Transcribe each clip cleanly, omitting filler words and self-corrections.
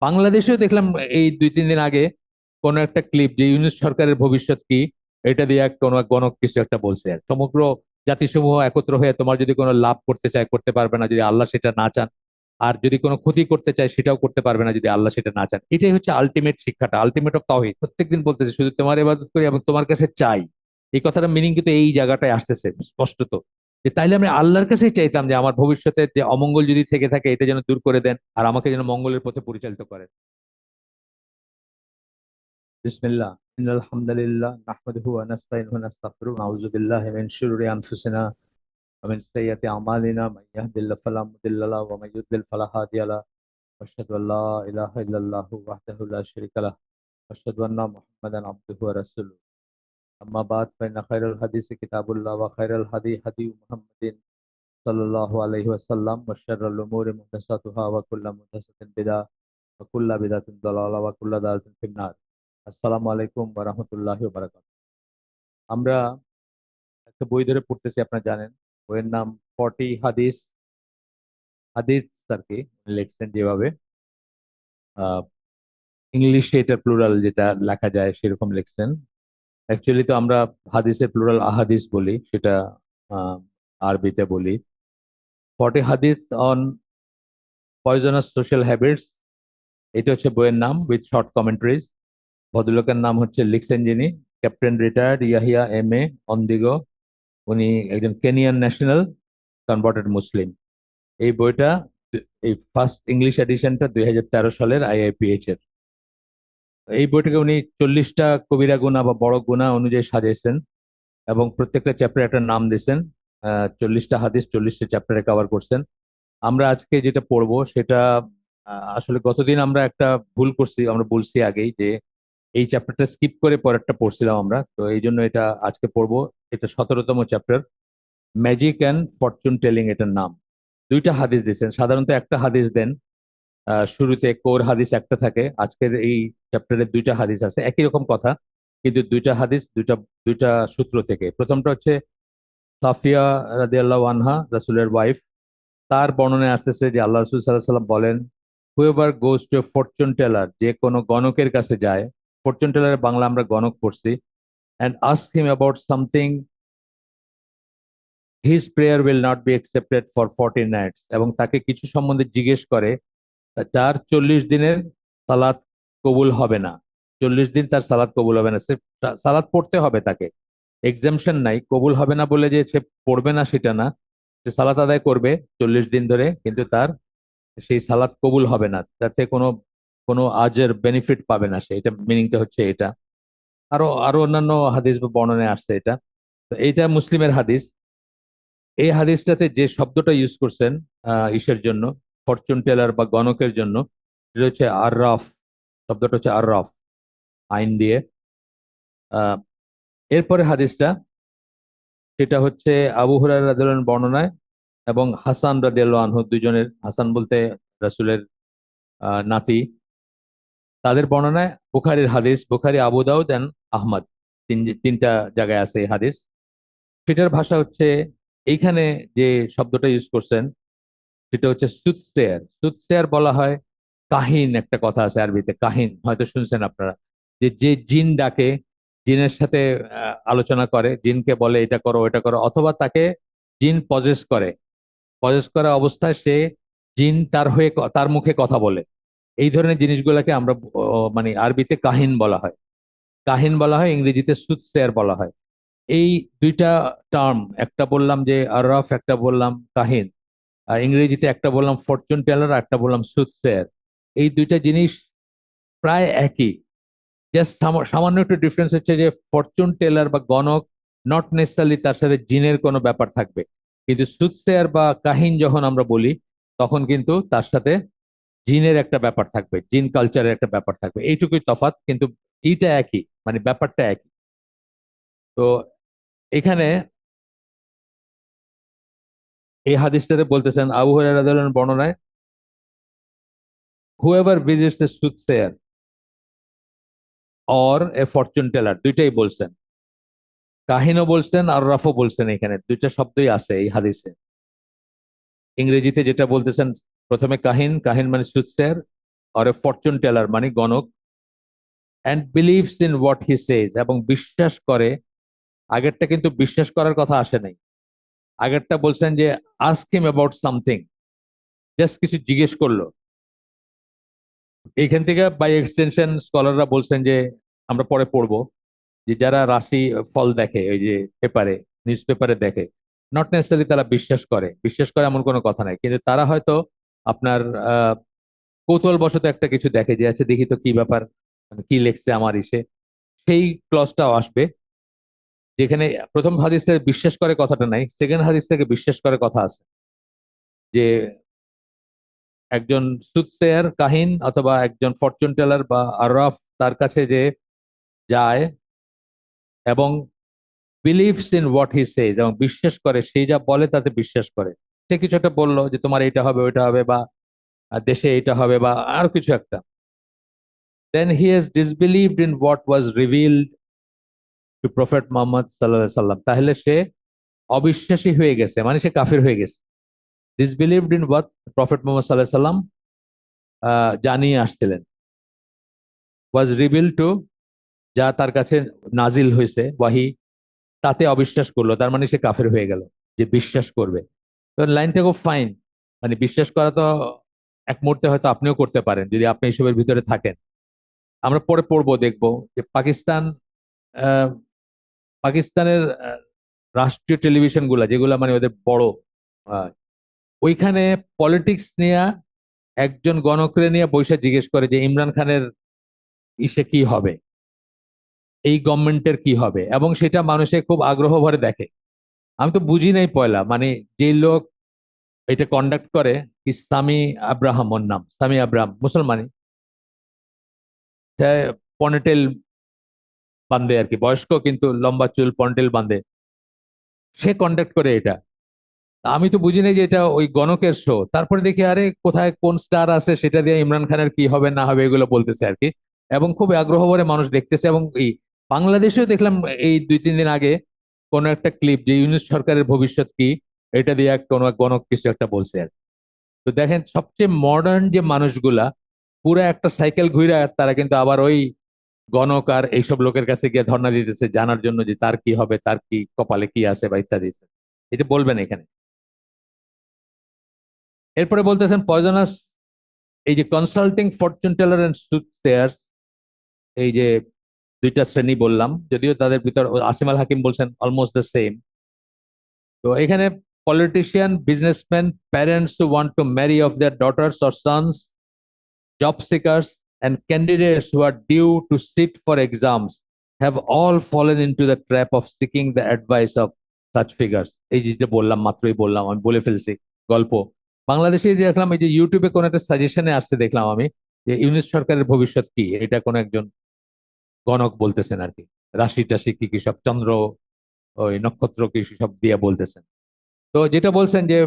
বাংলাদেশেও দেখলাম এই 2-3 দিন আগে কোন একটা ক্লিপ যে ইউনূস সরকারের ভবিষ্যৎ কি, এটা দিয়ে কোনো এক গণক কিছু একটা বলছে। আর সমগ্র জাতিসমূহ একত্র হয়ে তোমার যদি কোনো লাভ করতে চায় করতে পারবে না যদি আল্লাহ সেটা না চান, আর যদি কোনো ক্ষতি করতে চায় সেটাও করতে পারবে না যদি আল্লাহ সেটা না চান। এটাই হচ্ছে আলটিমেট শিক্ষাটা, আলটিমেট অফ তাওহীদ। প্রত্যেকদিন বলতেছে শুধু তোমার ইবাদত করি এবং তোমার কাছে চাই। এই কথাটা মিনিং কিন্তু এই জায়গাটায় আসতেছে স্পষ্টত, যে তাইলে আমরা আল্লাহর কাছেই চাইতাম যে আমার ভবিষ্যতের যে অমঙ্গল যদি থেকে থাকে এটা যেন দূর করে দেন আর আমাকে যেন মঙ্গলের পথে পরিচালিত করেন। বিসমিল্লাহ, ইন্নাল হামদালিল্লাহ নাহমাদুহু ওয়া নাস্তাইনুহু ওয়া নাস্তাগফিরুহু ওয়া নাউযু বিল্লাহি মিন শুরুরি আনফুসিনা ওয়া মিন সাইয়্যাতি আমালিনা মান ইয়াহদিল্লাহু ফালা মুদিল্লা লাহু ওয়া মান ইউদ্লিল ফালা হাদিয়া লাহু ওয়া আশহাদু আল্লা ইলাহা ইল্লাল্লাহু ওয়াহদাহু লা শারীকা লাহু ওয়া আশহাদু আন্না মুহাম্মাদান আবদুহু ওয়া রাসূলুহু। আম্মা বা'দ ফাইন্না খায়রাল হাদিসি কিতাবুল্লাহ ওয়া খায়রাল হাদী হাদী মুহাম্মাদিন সাল্লাল্লাহু আলাইহি ওয়াসাল্লাম ওয়া শাররাল উমুরি মুহদাসাতুহা ওয়া কুল্লু মুহদাসাতিন বিদআহ ওয়া কুল্লু বিদআতিন দালালাহ ওয়া কুল্লু দালালাতিন ফিন-নার। আসসালামু আলাইকুম ওয়া রাহমাতুল্লাহি ওয়া বারাকাতুহু। আমরা একটা বই ধরে পড়তেছি, আপনারা জানেন। বইয়ের নাম 40 হাদিস। হাদিস আর কি লিখছেন যেভাবে, আহ, ইংলিশে এটা প্লুরাল যেটা লেখা যায় সেরকম লিখছেন। অ্যাকচুয়ালি তো আমরা হাদিসের প্লুরাল আহাদিস বলি, সেটা আহ, আরবিতে বলি। 40 হাদিস অন পয়জনাস সোশ্যাল হ্যাবিটস, এটা হচ্ছে বইয়ের নাম, উইথ শর্ট কমেন্ট্রিজ। ভদ্রলোকের নাম হচ্ছে লিখছেন যিনি, captain retired Yahya M A অন্দিগো। উনি একজন কেনিয়ান ন্যাশনাল, কনভার্টেড মুসলিম। এই বইটা, এই ফার্স্ট ইংলিশ এডিশনটা 2013 সালের আইআইপিএইচ এর। এই বইটাকে উনি 40টা কবিরা গুণা বা বড় গুণা অনুযায়ী সাজিয়েছেন এবং প্রত্যেকটা চ্যাপ্টারে একটা নাম দিয়েছেন। 40টা হাদিস 40টা চ্যাপ্টারে কভার করছেন। আমরা আজকে যেটা পড়বো সেটা, আসলে গতদিন আমরা একটা ভুল করছি, আমরা বলছি আগেই যে এই চ্যাপ্টারটা স্কিপ করে পরেরটা পড়ছিলাম আমরা, তো এই জন্য এটা আজকে পড়বো। এটা 17তম chapter, magic and fortune telling এটার নাম। 2টা হাদিস দিয়েছেন, সাধারণত একটা হাদিস দেন। শুরুতে কোর হাদিস একটা থাকে, আজকের এই চ্যাপ্টারে 2টা হাদিস আছে, একই রকম কথা কিন্তু 2টা হাদিস, দুইটা দুইটা সূত্র থেকে। প্রথমটা হচ্ছে সাফিয়া রাদিয়াল্লাহু আনহা, রাসূলের ওয়াইফ। তার বর্ণনায় আসতেছে যে আল্লাহ রাসূল সাল্লাল্লাহু আলাইহি ওয়াসাল্লাম বলেন, whoever goes to fortune teller, যে কোনো গণকের কাছে যায়। ফরচুন টেলারের বাংলা আমরা গণক পড়ছি। And ask him about something, his prayer will not be accepted for 40 nights, এবং তাকে কিছু সম্বন্ধে জিজ্ঞেস করে, তার 40 দিনের সালাত কবুল হবে না। 40 দিন তার সালাত কবুল হবে না, সে সালাত পড়তে হবে তাকে, এক্সামশন নাই। কবুল হবে না বলে যে সে পড়বে না সেটা না, সে সালাত আদায় করবে 40 দিন ধরে, কিন্তু তার সেই সালাত কবুল হবে না, তাতে কোনো কোনো আজের বেনিফিট পাবে না সে। এটা মিনিংটা হচ্ছে এটা। আরো আরো অন্যান্য হাদিস বা বর্ণনায় আসছে এটা। তো এইটা মুসলিমের হাদিস। এই হাদিসটাতে যে শব্দটা ইউজ করছেন ইসের জন্য, ফরচুন টেলার বা গণকের জন্য, সেটা হচ্ছে আররাফ। শব্দটা হচ্ছে আররাফ, আইন দিয়ে। আহ এরপরে হাদিসটা, সেটা হচ্ছে আবু হুরায়রা রাদিয়াল্লাহু আনহু বর্ণনায় এবং হাসান রাদিয়াল্লাহু আনহু, দুইজনের, হাসান বলতে রাসূলের নাতি, তাদের বর্ণনায়। বুখারীর হাদিস, বুখারী, আবু দাউদ এন্ড আহমদ, তিনটা জায়গায় আছে এই হাদিস। সেটার ভাষা হচ্ছে, এইখানে যে শব্দটা ইউজ করছেন সেটা হচ্ছে সুতসেয়ার। সুতসেয়ার বলা হয় কাহিন, একটা কথা আছে আরবিতে কাহিন, হয়তো শুনছেন আপনারা, যে যে জিন ডাকে, জিনের সাথে আলোচনা করে, জিনকে বলে এটা করো ওটা করো, অথবা তাকে জিন পজেস করে, পজেস করা অবস্থায় সে, জিন তার হয়ে তার মুখে কথা বলে। এই ধরনের জিনিসগুলোকে আমরা মানে আরবিতে কাহিন বলা হয়। কাহিন বলা হয়, ইংরেজিতে সুতসেয়ার বলা হয়। এই 2টা টার্ম, একটা বললাম যে আররাফ, একটা বললাম কাহিন। আর ইংরেজিতে একটা বললাম ফরচুন টেলার, একটা বললাম সুথসেয়ার। এই 2টা জিনিস প্রায় একই, জাস্ট সামান্য একটু ডিফারেন্স হচ্ছে যে ফরচুন টেলার বা গণক নট নেসেসারিলি তার সাথে জিনের কোনো ব্যাপার থাকবে, কিন্তু সুথসেয়ার বা কাহিন যখন আমরা বলি তখন কিন্তু তার সাথে জিনের একটা ব্যাপার থাকবে, জিন কালচারের একটা ব্যাপার থাকবে। এইটুকুই তফাৎ, কিন্তু এইটা একই, মানে ব্যাপারটা একই। তো এখানে এই হাদিসটাতে বলতেছেন, আবু হুরায়রা রাদিয়াল্লাহু আনহু বর্ণনায়, whoever visits a soothsayer or a fortune teller, দুইটাই বলছেন। কাহিনও বলছেন আর রাফও বলছেন, এখানে 2টা শব্দই আছে এই হাদিসে। ইংরেজিতে যেটা বলতেছেন, প্রথমে কাহিন, কাহিন মানে soothsayer, or a fortune teller মানে গণক, and believes in what he says, এবং বিশ্বাস করে। আগেরটা কিন্তু বিশ্বাস করার কথা আসে নাই, আগেরটা বলছেন যে ask him about something, just কিছু জিজ্ঞেস করলো। এইখান থেকে বাই এক্সটেনশন স্কলাররা বলছেন যে, আমরা পরে পড়বো, যে যারা রাশি ফল দেখে ওই যে পেপারে, নিউজ পেপারে দেখে, নট নেসেসারি তারা বিশ্বাস করে, বিশ্বাস করে এমন কোনো কথা নাই, কিন্তু তারা হয়তো আপনার কৌতূহল বশত একটা কিছু দেখে, যে আচ্ছা দেখি তো কি ব্যাপার, মানে কি লেখছে আমার ইসে, সেই ক্লজটাও আসবে। যেখানে প্রথম হাদিস থেকে বিশ্বাস করে কথাটা নাই, সেকেন্ড হাদিস থেকে বিশ্বাস করে কথা আছে, যে একজন সুৎসেয়ার কাহিন অথবা একজন ফরচুন টেলার বা আররাফ তার কাছে যে যায়, এবং believes in what he says, এবং বিশ্বাস করে, সে যা বলে তাতে বিশ্বাস করে। সে কিছু একটা বললো যে তোমার এটা হবে ওইটা হবে, বা দেশে এটা হবে, বা আর কিছু একটা, then he has disbelieved in what was revealed to prophet Muhammad সাল্লাহ সাল্লাম, তাহলে সে অবিশ্বাসী হয়ে গেছে, মানে সে কাফির হয়ে গেছে। ডিসবিলিভড ইন হোয়াট প্রফেট মোহাম্মদ সাল্লাহ সাল্লাম জানিয়ে আসছিলেন, ওয়াজ রিভিল টু, যা তার কাছে নাজিল হয়েছে ওয়াহি, তাতে অবিশ্বাস করলো, তার মানে সে কাফের হয়ে গেল, যে বিশ্বাস করবে। তো লাইনটা খুব ফাইন, মানে বিশ্বাস করা তো এক মুহূর্তে হয়তো আপনিও করতে পারেন যদি আপনি এইসবের ভিতরে থাকেন। আমরা পরে পড়বো, দেখবো যে পাকিস্তান, আহ, পাকিস্তানের রাষ্ট্রীয় টেলিভিশন গুলা যেগুলা মানে ওদের বড়, আহ, ওইখানে পলিটিক্স নিয়ে একজন গণকরে নিয়ে বৈশা জিজ্ঞেস করে যে ইমরান খানের ইসে কি হবে, এই গভর্নমেন্টের কি হবে, এবং সেটা মানুষে খুব আগ্রহ ভরে দেখে। আমি তো বুঝি নাই পয়লা, মানে যে লোক এটা কন্ডাক্ট করে, কি সামি আব্রাহাম, ওর নাম সামি আব্রাহাম, মুসলমানই, সে পনেটেল বান্ধে আর কি, বয়স্ক কিন্তু লম্বা চুল, পনেটেল বান্ধে, সে কন্ডাক্ট করে এটা। আমি তো বুঝি নাই যে এটা ওই গণকের শো। তারপরে দেখি আরে কোথায় কোন স্টার আছে, সেটা দিয়ে ইমরান খানের কি হবে না হবে এগুলো বলতেছে আর কি, এবং খুব আগ্রহ ভরে মানুষ দেখতেছে। এবং এই বাংলাদেশেও দেখলাম এই 2-3 দিন আগে কোন একটা ক্লিপ, যে ইউনূস সরকারের ভবিষ্যৎ কি, এটা দিয়ে কোনো এক গণক কিছু একটা বলছে আর কি। তো দেখেন সবচেয়ে মডার্ন যে মানুষগুলা, পুরো একটা সাইকেল ঘুরে তারা কিন্তু আবার ওই গণক আর এইসব লোকের কাছে গিয়ে ধর্ণা দিতেছে, জানার জন্য যে তার কি হবে, তার কি কপালে কি আছে বা ইত্যাদি। এটা বলবেন এখানে। এরপরে বলতেছেন পয়জনাস, এই যে কনসাল্টিং ফরচুন টেলার এন্ড সুটসেয়ার্স, এই যে দুইটা শ্রেণী বললাম, যদিও তাদের ভিতর আসিম আল হাকিম বলছেন অলমোস্ট দ্য সেম। তো এখানে politician, businessman, parents who want to marry of their daughters or sons, job seekers, and candidates who are due to sit for exams have all fallen into the trap of seeking the advice of such figures. এই যেটা বললাম, মাত্রই বললাম, আমি বলে ফেলছি গল্প। বাংলাদেশে দেখলাম এই যে ইউটিউবে কোন একটা সাজেশনে আসছে, দেখলাম আমি, যে ইউনিট সরকারের ভবিষ্যৎ কি, এটা কোন একজন গণক বলতেছেন আর কি, রাশি টাশি কি কি সব, চন্দ্র ওই নক্ষত্র কি সব দিয়ে বলতেছেন। তো যেটা বলছেন যে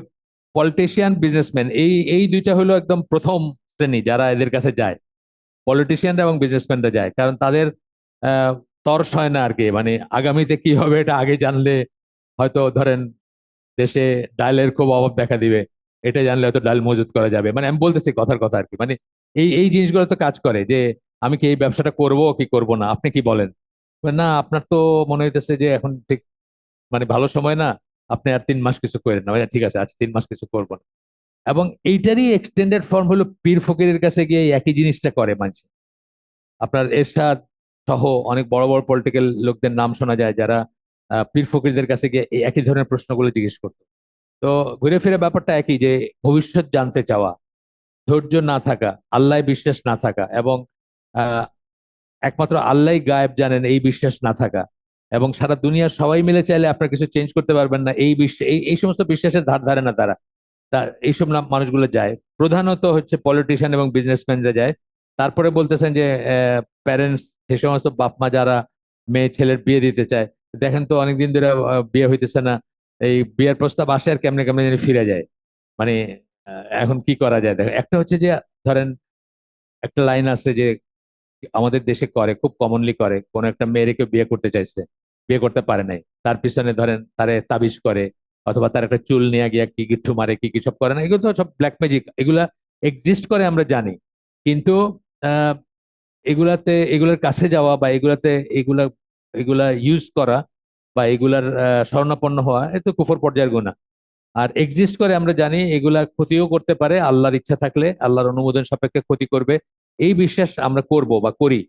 পলিটিশিয়ান, বিজনেসম্যান, এই এই দুইটা হলো একদম প্রথম শ্রেণী যারা এদের কাছে যায়, পলিটিশিয়ানরা এবং বিজনেসম্যানরা যায়, কারণ তাদের আহ, তর্স হয় না আর কি, মানে আগামীতে কি হবে এটা আগে জানলে হয়তো ধরেন দেশে ডালের খুব অভাব দেখা দিবে, এটা জানলে হয়তো ডাল মজুত করা যাবে, মানে আমি বলতেছি কথার কথা আর কি, মানে এই এই জিনিসগুলো তো কাজ করে, যে আমি কি এই ব্যবসাটা করব কি করব না, আপনি কি বলেন? না আপনার তো মনে হইতেছে যে এখন ঠিক মানে ভালো সময় না, আপনি আর 3 মাস কিছু করেন না, ঠিক আছে আজ 3 মাস কিছু করবো না। এবং এইটারই এক্সটেন্ডেড ফর্ম হলো পীর ফকিরের কাছে গিয়ে এই একই জিনিসটা করে মানুষ। আপনার এরশাদ সহ অনেক বড় বড় পলিটিক্যাল লোকদের নাম শোনা যায়, যারা পীর ফকিরদের কাছে গিয়ে এই একই ধরনের প্রশ্নগুলো জিজ্ঞেস করতো। তো ঘুরে ফিরে ব্যাপারটা একই, যে ভবিষ্যৎ জানতে চাওয়া, ধৈর্য না থাকা, আল্লাহ বিশ্বাস না থাকা, এবং আহ একমাত্র আল্লাহ গায়েব জানেন এই বিশ্বাস না থাকা, এবং সারা দুনিয়ার সবাই মিলে চাইলে আপনার কিছু চেঞ্জ করতে পারবেন না, এই বিশ্বাস, এই সমস্ত বিশ্বাসের ধার ধারে না তারা। তা এইসব মানুষগুলো যায়, প্রধানত হচ্ছে পলিটিশিয়ান এবং বিজনেসম্যানরা যায়। তারপরে বলতেছেন যে প্যারেন্টস, সে সমস্ত বাপ মা যারা মেয়ে ছেলের বিয়ে দিতে চায়, দেখেন তো অনেকদিন ধরে বিয়ে হইতেছে না, এই বিয়ের প্রস্তাব আসে আর কেমনে কেমনে যেন ফিরে যায়, মানে এখন কি করা যায়। দেখো একটা হচ্ছে যে ধরেন একটা লাইন আছে যে আমাদের দেশে করে, খুব কমনলি করে, কোন একটা মেয়েরে কেউ বিয়ে করতে চাইছে, বিয়ে করতে পারে নাই, তার পিছনে ধরেন তারে তাবিজ করে, অথবা তার একটা চুল নিয়ে গিয়ে কি গিট্টু মারে কি কি সব করে না, এগুলো তো সব ব্ল্যাক ম্যাজিক, এগুলা এক্সিস্ট করে আমরা জানি। কিন্তু আহ, এগুলার কাছে যাওয়া বা এগুলা এগুলা ইউজ করা বা এগুলার শরণাপন্ন হওয়া এ তো কুফর পর্যায়ের গুনাহ। আর এক্সিস্ট করে আমরা জানি এগুলা ক্ষতিও করতে পারে, আল্লাহর ইচ্ছা থাকলে আল্লাহর অনুমোদন সাপেক্ষে ক্ষতি করবে, এই বিশ্বাস আমরা করব বা করি।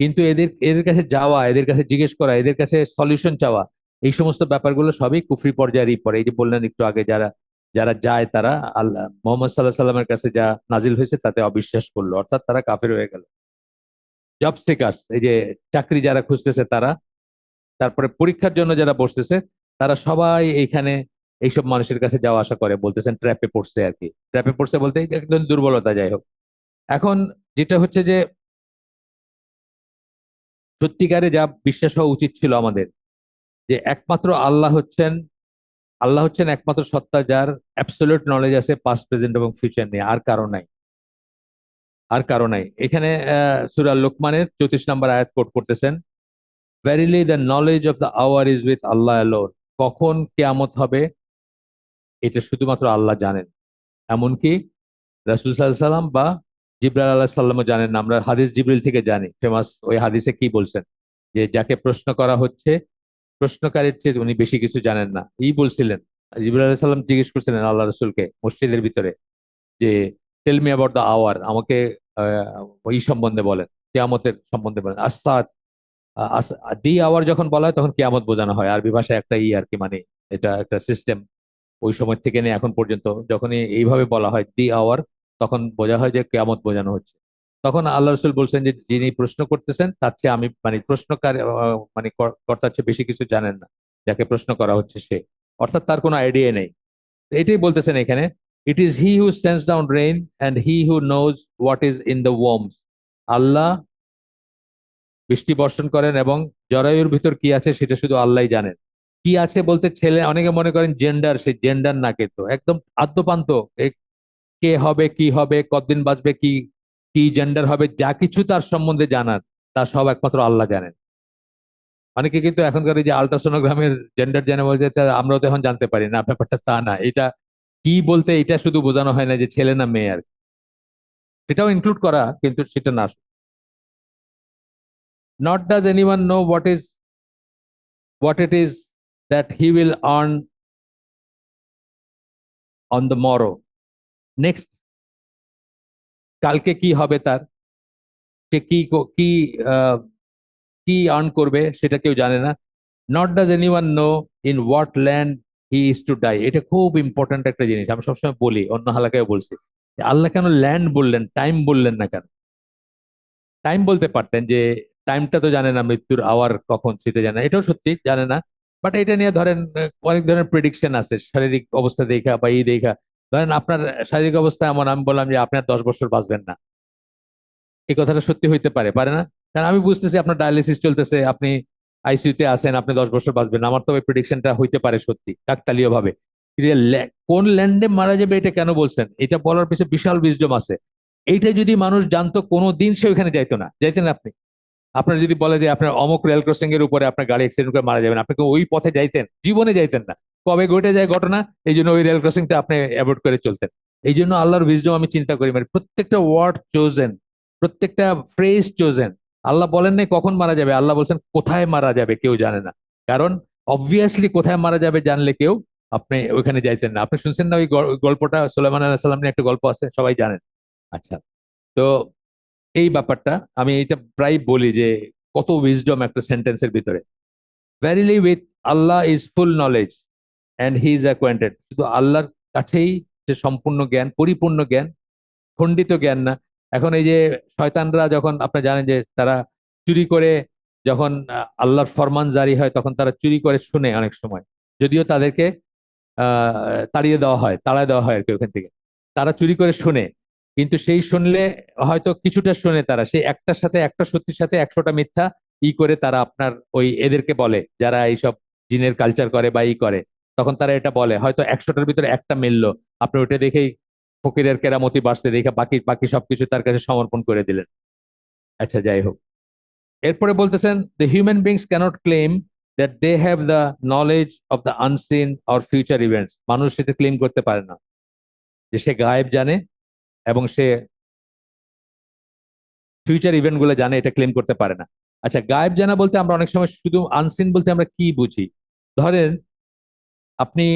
কিন্তু এদের এদের কাছে যাওয়া, এদের কাছে জিজ্ঞেস করা, এদের কাছে সলিউশন চাওয়া, এই সমস্ত ব্যাপারগুলো সবই কুফরি পর্যায়েরই পড়ে। এই যে বললেন একটু আগে, যারা যারা যায় তারা আল্লাহ মোহাম্মদ সাল্লাহ সাল্লামের কাছে যা নাজিল হয়েছে তাতে অবিশ্বাস করলো, অর্থাৎ তারা কাফের হয়ে গেল। জব সিকার্স, এই যে চাকরি যারা খুঁজতেছে তারা, তারপরে পরীক্ষার জন্য যারা বসতেছে, তারা সবাই এইখানে এইসব মানুষের কাছে যাওয়া আসা করে, বলতেছেন ট্র্যাপে পড়ছে আর কি। ট্র্যাপে পড়ছে বলতে একদম দুর্বলতা, যাই হোক। এখন যেটা হচ্ছে যে সত্যিকারে যা বিশ্বাস হওয়া উচিত ছিল আমাদের, যে একমাত্র আল্লাহ হচ্ছেন একমাত্র সত্তা যার অ্যাবসলিউট নলেজ আছে পাস্ট প্রেজেন্ট এবং ফিউচার নিয়ে, আর কারো নাই। আর কারো নাই। এখানে সূরা লোকমানের 34 নম্বর আয়াত কোট করতেছেন, verily the knowledge of the hour is with Allah alone. কখন কেয়ামত হবে এটা শুধুমাত্র আল্লাহ জানেন। এমনকি রাসূল সাল্লাল্লাহু আলাইহি সাল্লাম বা জিবরাইল আলাইহিস সালামও জানেন না। আমরা হাদিস জিবরিল থেকে জানি, ফেমাস ওই হাদিসে কি বলছেন, যে যাকে প্রশ্ন করা হচ্ছে প্রশ্নকারীর চেয়ে উনি বেশি কিছু জানেন না, এই বলছিলেন। জিবরাইল আলাইহিস সালাম জিজ্ঞেস করছিলেন আল্লাহ রাসূলকে মসজিদের ভিতরে, যে tell me about the hour, আমাকে ওই সম্বন্ধে বলেন, কিয়ামতের সম্বন্ধে বলেন। আস্তাত দি আওয়ার যখন বলা হয় তখন কিয়ামত বোঝানো হয়, আরবি ভাষায় একটা আর কি, মানে এটা একটা সিস্টেম। ওই সময় থেকে নিয়ে এখন পর্যন্ত যখনই এইভাবে বলা হয় দি আওয়ার, তখন বোঝা হয় যে কেয়ামত বোঝানো হচ্ছে। তখন আল্লাহ রসুল বলছেন যে যিনি প্রশ্ন করতেছেন তার চেয়ে আমি, মানে প্রশ্নকার মানে কর্তার চেয়ে বেশি কিছু জানেন না যাকে প্রশ্ন করা হচ্ছে সে, অর্থাৎ তার কোনো আইডিয়া নেই। এটাই বলতেছেন এখানে, it is he who sends down rain and he who knows what is in the ওয়ার্মস। আল্লাহ বৃষ্টি বর্ষণ করেন এবং জরায়ুর ভিতর কি আছে সেটা শুধু আল্লাহই জানেন। কি আছে বলতে ছেলে, অনেকে মনে করেন জেন্ডার, সেই জেন্ডার না, কিন্তু একদম আদ্যপান্ত কে হবে, কি হবে, কতদিন বাঁচবে, কি কি জেন্ডার হবে, যা কিছু তার সম্বন্ধে জানার, তা সব একমাত্র আল্লাহ জানেন। অনেকে কিন্তু এখনকার এই যে আল্ট্রাসোনোগ্রামের জেন্ডার জেনে বলছে যে আমরাও তো এখন জানতে পারি না, ব্যাপারটা তা না। এটা কি বলতে এটা শুধু বোঝানো হয় না যে ছেলে না মেয়ে আর কি। সেটাও ইনক্লুড করা, কিন্তু সেটা না। Not does anyone know what it is that he will earn on the morrow. Next, কালকে কি হবে তার, সে কি আহ, কি আর্ন করবে সেটা কেউ জানে না। Not does anyone know in what land he is to die. এটা খুব ইম্পর্ট্যান্ট একটা জিনিস, আমি সবসময় বলি, অন্য হালাকায় বলছি, যে আল্লাহ কেন ল্যান্ড বললেন, টাইম বললেন না কেন? টাইম বলতে পারতেন যে টাইমটা তো জানে না, মৃত্যুর আওয়ার কখন সেটা জানে না। এটাও সত্যি জানে না। বাট এটা নিয়ে ধরেন অনেক ধরনের প্রেডিকশন আছে, শারীরিক অবস্থা দেখা বা এই দেখা। ধরেন আপনার শারীরিক অবস্থা এমন, আমি বললাম যে আপনার 10 বছর বাঁচবেন না, এই কথাটা সত্যি হইতে পারে, পারে না? কারণ আমি বুঝতেছি আপনার ডায়ালিসিস চলতেছে, আপনি আইসিইউতে আছেন, আপনি 10 বছর বাঁচবেন না, আমার তো ওই প্রেডিকশনটা হইতে পারে সত্যি কাকতালীয় ভাবে। কিন্তু কোন ল্যান্ডে মারা যাবে এটা কেন বলছেন, এটা বলার পিছনে বিশাল বিজডম আছে। এইটা যদি মানুষ জানতো, কোনো দিন সে ওইখানে যাইতো না। যাইতেন আপনি? আপনার যদি বলে যে আপনার অমুক রেল ক্রসিং এর উপরে আপনার গাড়ি অ্যাক্সিডেন্ট করে মারা যাবেন, আপনি কি ওই পথে যাইতেন? জীবনে যাইতেন না। কবে ঘটে যায় ঘটনা, এই জন্য ওই রেল ক্রসিংটা আপনি অ্যাভয়েড করে চলতেন। এই জন্য আল্লাহর উইজডম আমি চিন্তা করি, মানে প্রত্যেকটা ওয়ার্ড চোজেন, প্রত্যেকটা ফ্রেজ চোজেন। আল্লাহ বলেন নাই কখন মারা যাবে, আল্লাহ বলছেন কোথায় মারা যাবে কেউ জানে না। কারণ অবভিয়াসলি কোথায় মারা যাবে জানলে কেউ আপনি ওইখানে যাইতেন না। আপনি শুনছেন না ওই গল্পটা, সুলাইমান আলাইহিস সালাম নিয়ে একটা গল্প আছে, সবাই জানেন। আচ্ছা, তো এই ব্যাপারটা আমি এটা প্রায় বলি যে কত উইজডম একটা সেন্টেন্সের ভিতরে। ভ্যারিলি with Allah is full knowledge and he is acquainted. শুধু আল্লাহর কাছেই যে সম্পূর্ণ জ্ঞান, পরিপূর্ণ জ্ঞান, খণ্ডিত জ্ঞান না। এখন এই যে শয়তানরা, যখন আপনি জানেন যে তারা চুরি করে, যখন আল্লাহর ফরমান জারি হয় তখন তারা চুরি করে শুনে অনেক সময়, যদিও তাদেরকে তাড়িয়ে দেওয়া হয়, তাড়ায় দেওয়া হয় আর কি ওখান থেকে। তারা চুরি করে শোনে, কিন্তু সেই শুনলে হয়তো কিছুটা শুনে, তারা সেই একটার সাথে, একটা সত্যির সাথে 100টা মিথ্যা করে তারা আপনার ওই এদেরকে বলে, যারা এইসব জিনের কালচার করে বা করে, তখন তারা এটা বলে, হয়তো 100টার ভিতরে একটা মিললো, আপনি ওটা দেখেই ফকিরের কেরামতি বাড়ছে দেখে বাকি বাকি সবকিছু তার কাছে সমর্পণ করে দিলেন। আচ্ছা, যাই হোক। এরপরে বলতেছেন, the human beings cannot claim that they have the knowledge of the unseen or future events. মানুষ সেটা ক্লেম করতে পারে না যে সে গায়েব জানে এবং সে ফিউচার ইভেন্ট গুলো জানে, এটা ক্লেম করতে পারে না। আচ্ছা, গায়েব জানা বলতে আমরা অনেক সময় শুধু আনসিন বলতে আমরা কি বুঝি? ধরেন আপনি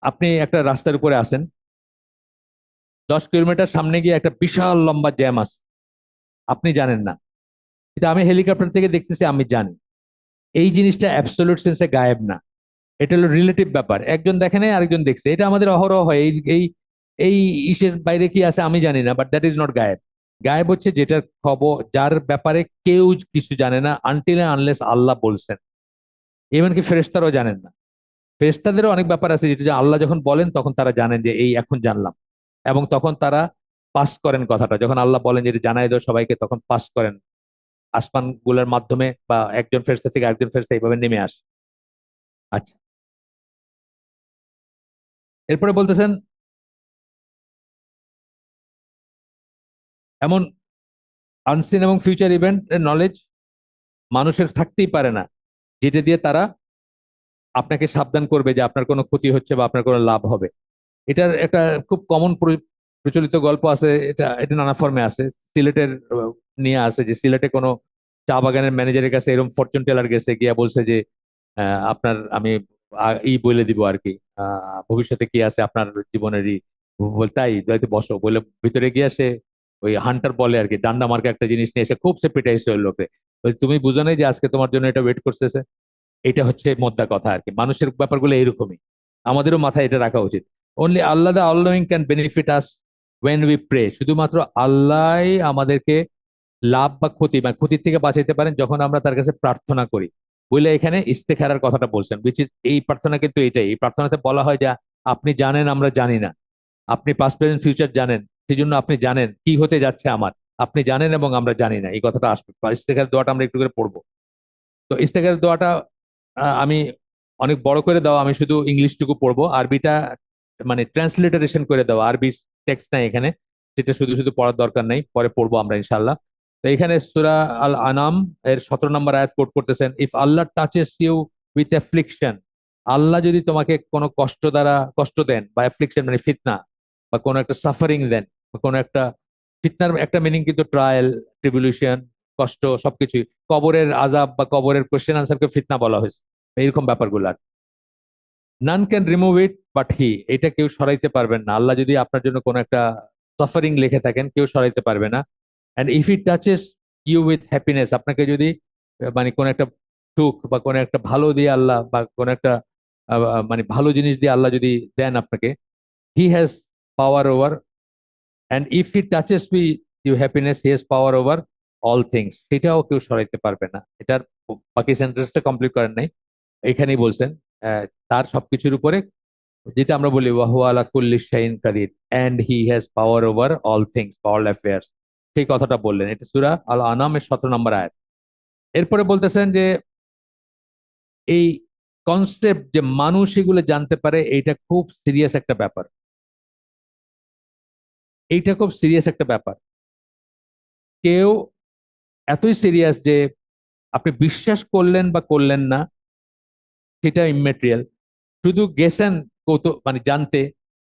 আপনি একটা রাস্তার উপরে আছেন, 10 কিলোমিটার সামনে গিয়ে একটা বিশাল লম্বা জ্যাম আছে, আপনি জানেন না, কিন্তু আমি হেলিকপ্টার থেকে দেখতেছি, আমি জানি। এই জিনিসটা অ্যাবসলিউট সেন্সে গায়েব না, এটা হলো রিলেটিভ ব্যাপার। একজন দেখে নাই, আরেকজন দেখছে, এটা আমাদের অহরহ হয়। এই এই এই ইসের বাইরে কি আছে আমি জানি না, বাট দ্যাট ইজ নট গায়েব। গায়েব হচ্ছে যেটার খবর, যার ব্যাপারে কেউ কিছু জানে না আনটিল আনলেস আল্লাহ বলছেন। এমনকি ফেরেশতারাও জানেন না। ফেরেশতাদেরও অনেক ব্যাপার আছে যেটা যে আল্লাহ যখন বলেন তখন তারা জানেন যে এই এখন জানলাম, এবং তখন তারা পাস করেন কথাটা। যখন আল্লাহ বলেন যে এটা জানাই দাও সবাইকে, তখন পাস করেন আসমান গুলোর মাধ্যমে, বা একজন ফেরেশতা থেকে আরেকজন ফেরেশতা এইভাবে নেমে আসে। আচ্ছা, এরপরে বলতেছেন এমন আনসিন এবং ফিউচার ইভেন্ট এর নলেজ মানুষের থাকতেই পারে না, যেটা দিয়ে তারা আপনাকে সাবধান করবে যে আপনার কোনো ক্ষতি হচ্ছে বা আপনার কোনো লাভ হবে। এটার একটা খুব কমন প্রচলিত গল্প আছে, এটা এটা নানা ফর্মে আছে। সিলেটের নিয়ে আছে যে সিলেটে কোনো চা বাগানের ম্যানেজারের কাছে এরকম ফরচুন টেলার গেছে, গিয়া বলছে যে আপনার আমি বলে দিব আর কি, ভবিষ্যতে কি আছে আপনার জীবনেরই। তাই দায়িত্ব বসো বলে ভিতরে গিয়ে সে ওই হান্টার বলে আর কি, ডান্ডা মার্কা একটা জিনিস নিয়ে এসে খুব সে পিটাইছে ওই লোকে। তুমি বুঝো নাই যে আজকে তোমার জন্য এটা ওয়েট করতেছে? এটা হচ্ছে মোদ্দা কথা আর কি। মানুষের ব্যাপারগুলো এরকমই, আমাদেরও মাথায় এটা রাখা উচিত। Only Allah the all knowing can benefit us when we pray. শুধুমাত্র আল্লাহ আমাদেরকে লাভ বা ক্ষতি বা ক্ষতির থেকে বাঁচাইতে পারেন যখন আমরা তার কাছে প্রার্থনা করি। বলে এখানে ইস্তেখারার কথাটা বলছেন, উইচ ইজ এই প্রার্থনা, কিন্তু এটাই, এই প্রার্থনাতে বলা হয় যে আপনি জানেন আমরা জানি না, আপনি পাস্ট প্রেজেন্ট ফিউচার জানেন, সেই জন্য আপনি জানেন কি হতে যাচ্ছে আমার, আপনি জানেন এবং আমরা জানি না, এই কথাটা আসবে। ইস্তেখার দোয়াটা আমরা একটু করে পড়বো। তো ইস্তেখার দোয়াটা আমি অনেক বড় করে দেওয়া, আমি শুধু ইংলিশটুকু পড়বো, আরবিটা মানে ট্রান্সলিটারেশন করে দেওয়া, আরবি টেক্সট নাই এখানে, সেটা শুধু শুধু পড়ার দরকার নেই, পরে পড়বো আমরা ইনশাল্লাহ। তো এখানে সূরা আল আনাম এর 17 নম্বর আয়াত কোট করতেছেন, if Allah touches you with affliction. Allah যদি তোমাকে কোনো কষ্ট দ্বারা কষ্ট দেন, বা অ্যাফ্লিকশন মানে ফিতনা, বা কোনো একটা সাফারিং দেন, বা কোনো একটা ফিতনার একটা মিনিং কিন্তু ট্রায়াল, ট্রিবিউলেশন, কষ্ট সবকিছুই। কবরের আযাব বা কবরের কোশ্চেন আনসারকে ফিতনা বলা হয়েছে, এইরকম ব্যাপারগুলো। None can remove it but he, এটা কেউ সরাইতে পারবেন না। আল্লাহ যদি আপনার জন্য কোনো একটা সাফারিং লিখে থাকেন, কেউ সরাইতে পারবে না। And if it touches you with happiness, আপনাকে যদি মানে কোনো একটা সুখ বা কোনো একটা ভালো দিয়ে আল্লাহ, বা কোনো একটা মানে ভালো জিনিস দিয়ে আল্লাহ যদি দেন আপনাকে, he has power over. And if it touches me you happiness, he has power over all things, সেটাও কেউ সরাইতে পারবে না। এটার বাকি সেন্টেন্সটা কমপ্লিট করেন নাই, এখানেই বলছেন তার সবকিছুর উপরে, যেটা আমরা বলি ওয়াহু আলা কুল্লি শাইইন কাদির, and he has power over all things, all affairs. সেই কথাটা বললেন, এটা সূরা আল আনামের 17 নম্বর আয়াত। এরপরে বলতেছেন যে এই কনসেপ্ট যে মানুষ এগুলো জানতে পারে, এইটা খুব সিরিয়াস একটা ব্যাপার। এইটা খুব সিরিয়াস একটা ব্যাপার। কেউ এতই সিরিয়াস যে আপনি বিশ্বাস করলেন বা করলেন না, সেটা ইম্মেটেরিয়াল। শুধু গেছেন মানে জানতে,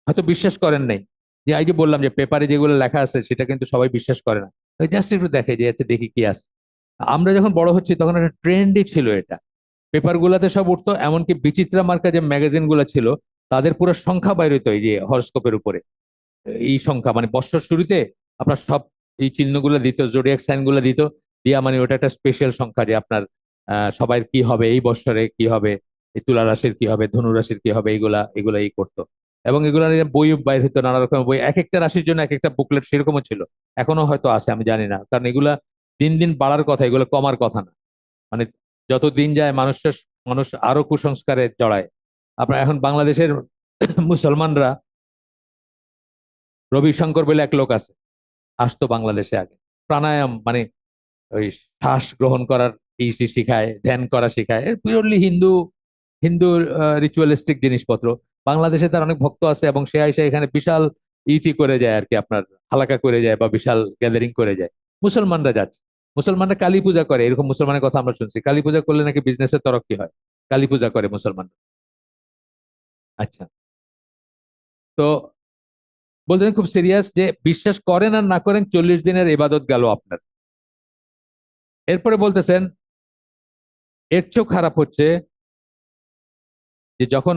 হয়তো বিশ্বাস করেন নাই। যে এই যে বললাম যে পেপারে যেগুলো লেখা আছে সেটা কিন্তু সবাই বিশ্বাস করে না, জাস্ট একটু দেখে যে আচ্ছা দেখি কি আছে। আমরা যখন বড় হচ্ছি তখন একটা ট্রেন্ডই ছিল এটা, পেপার গুলাতে সব উঠতো। এমনকি বিচিত্রা মার্কা যে ম্যাগাজিন গুলো ছিল, তাদের পুরো সংখ্যা বাইর হইতো এই যে হরস্কোপের উপরে। এই সংখ্যা মানে বছর শুরুতে আপনার সব এই চিহ্নগুলো দিত, জোডিয়াক সাইন গুলো দিত, দিয়া মানে ওটা একটা স্পেশাল সংখ্যা যে আপনার সবাই কি হবে এই বছরে, কি হবে এই তুলা রাশির কি হবে, ধনু রাশির কি হবে, এগুলা এগুলা এই করতো। এবং এগুলা নিয়ে বই বাইর হতো, নানা রকমের বই, এক একটা রাশির জন্য এক একটা বুকলেট সেরকমও ছিল। এখনো হয়তো আছে, আমি জানি না, কারণ এগুলা দিন দিন বাড়ার কথা, এগুলো কমার কথা না। মানে যত দিন যায় মানুষ আরো কুসংস্কারে জড়ায়। আপনার এখন বাংলাদেশের মুসলমানরা, রবিশঙ্কর বলে এক লোক আছে, আসতো বাংলাদেশে আগে, প্রাণায়াম মানে ওই শ্বাস গ্রহণ করার এই সে শিখায়, ধ্যান করা শিখায়, পিওরলি হিন্দু হিন্দু রিচুয়ালিস্টিক জিনিসপত্র। বাংলাদেশে তার অনেক ভক্ত আছে, এবং সে এসে এখানে বিশাল ইটি করে যায় আর কি, আপনার হালাকা করে যায় বা বিশাল গ্যাদারিং করে যায়। মুসলমানরা যাচ্ছে, মুসলমানরা কালী পূজা করে, এরকম মুসলমানের কথা আমরা শুনছি, কালী পূজা করলে নাকি বিজনেসের তরক্কি হয়, কালী পূজা করে মুসলমান। আচ্ছা, তো বলতেন খুব সিরিয়াস যে বিশ্বাস করেন আর না করেন 40 দিনের ইবাদত গেল আপনার। এরপরে বলতেছেন এর চেয়েও খারাপ হচ্ছে যে যখন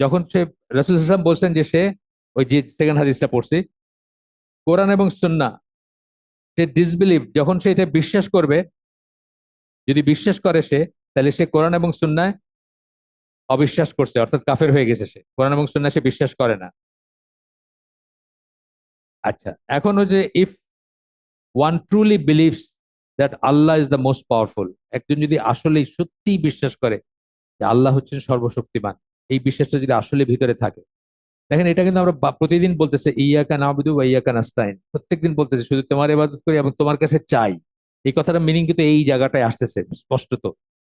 যখন সে রাসূল সাল্লাল্লাহু আলাইহি ওয়াসাল্লাম বলছেন যে সে ওই যে সেকেন্ড হাদিসটা পড়ছি, কোরআন এবং সুন্নাহ সে ডিসবিলিভ, যখন সে এটা বিশ্বাস করবে, যদি বিশ্বাস করে সে, তাহলে সে কোরআন এবং সুন্নাহ অবিশ্বাস করছে, অর্থাৎ কাফের হয়ে গেছে। সে কোরআন এবং সুন্নাহ সে বিশ্বাস করে না। আচ্ছা, এখন ওই যে if one truly believes that Allah is the most powerful, একজন যদি আসলেই সত্যিই বিশ্বাস করে যে আল্লাহ হচ্ছেন সর্বশক্তিমান, এই বিশ্বাসটা যদি আসলে ভিতরে থাকে, দেখেন এটা কিন্তু আমরা প্রতিদিন বলতেছে ইয়াকা নাবুদু ওয়া ইয়াকা নাস্তাইন, প্রত্যেকদিন বলতেছে শুধু তোমার ইবাদত করি এবং তোমার কাছে চাই। এই কথাটার মিনিং কিন্তু এই জায়গাটায় আসতেছে স্পষ্টত,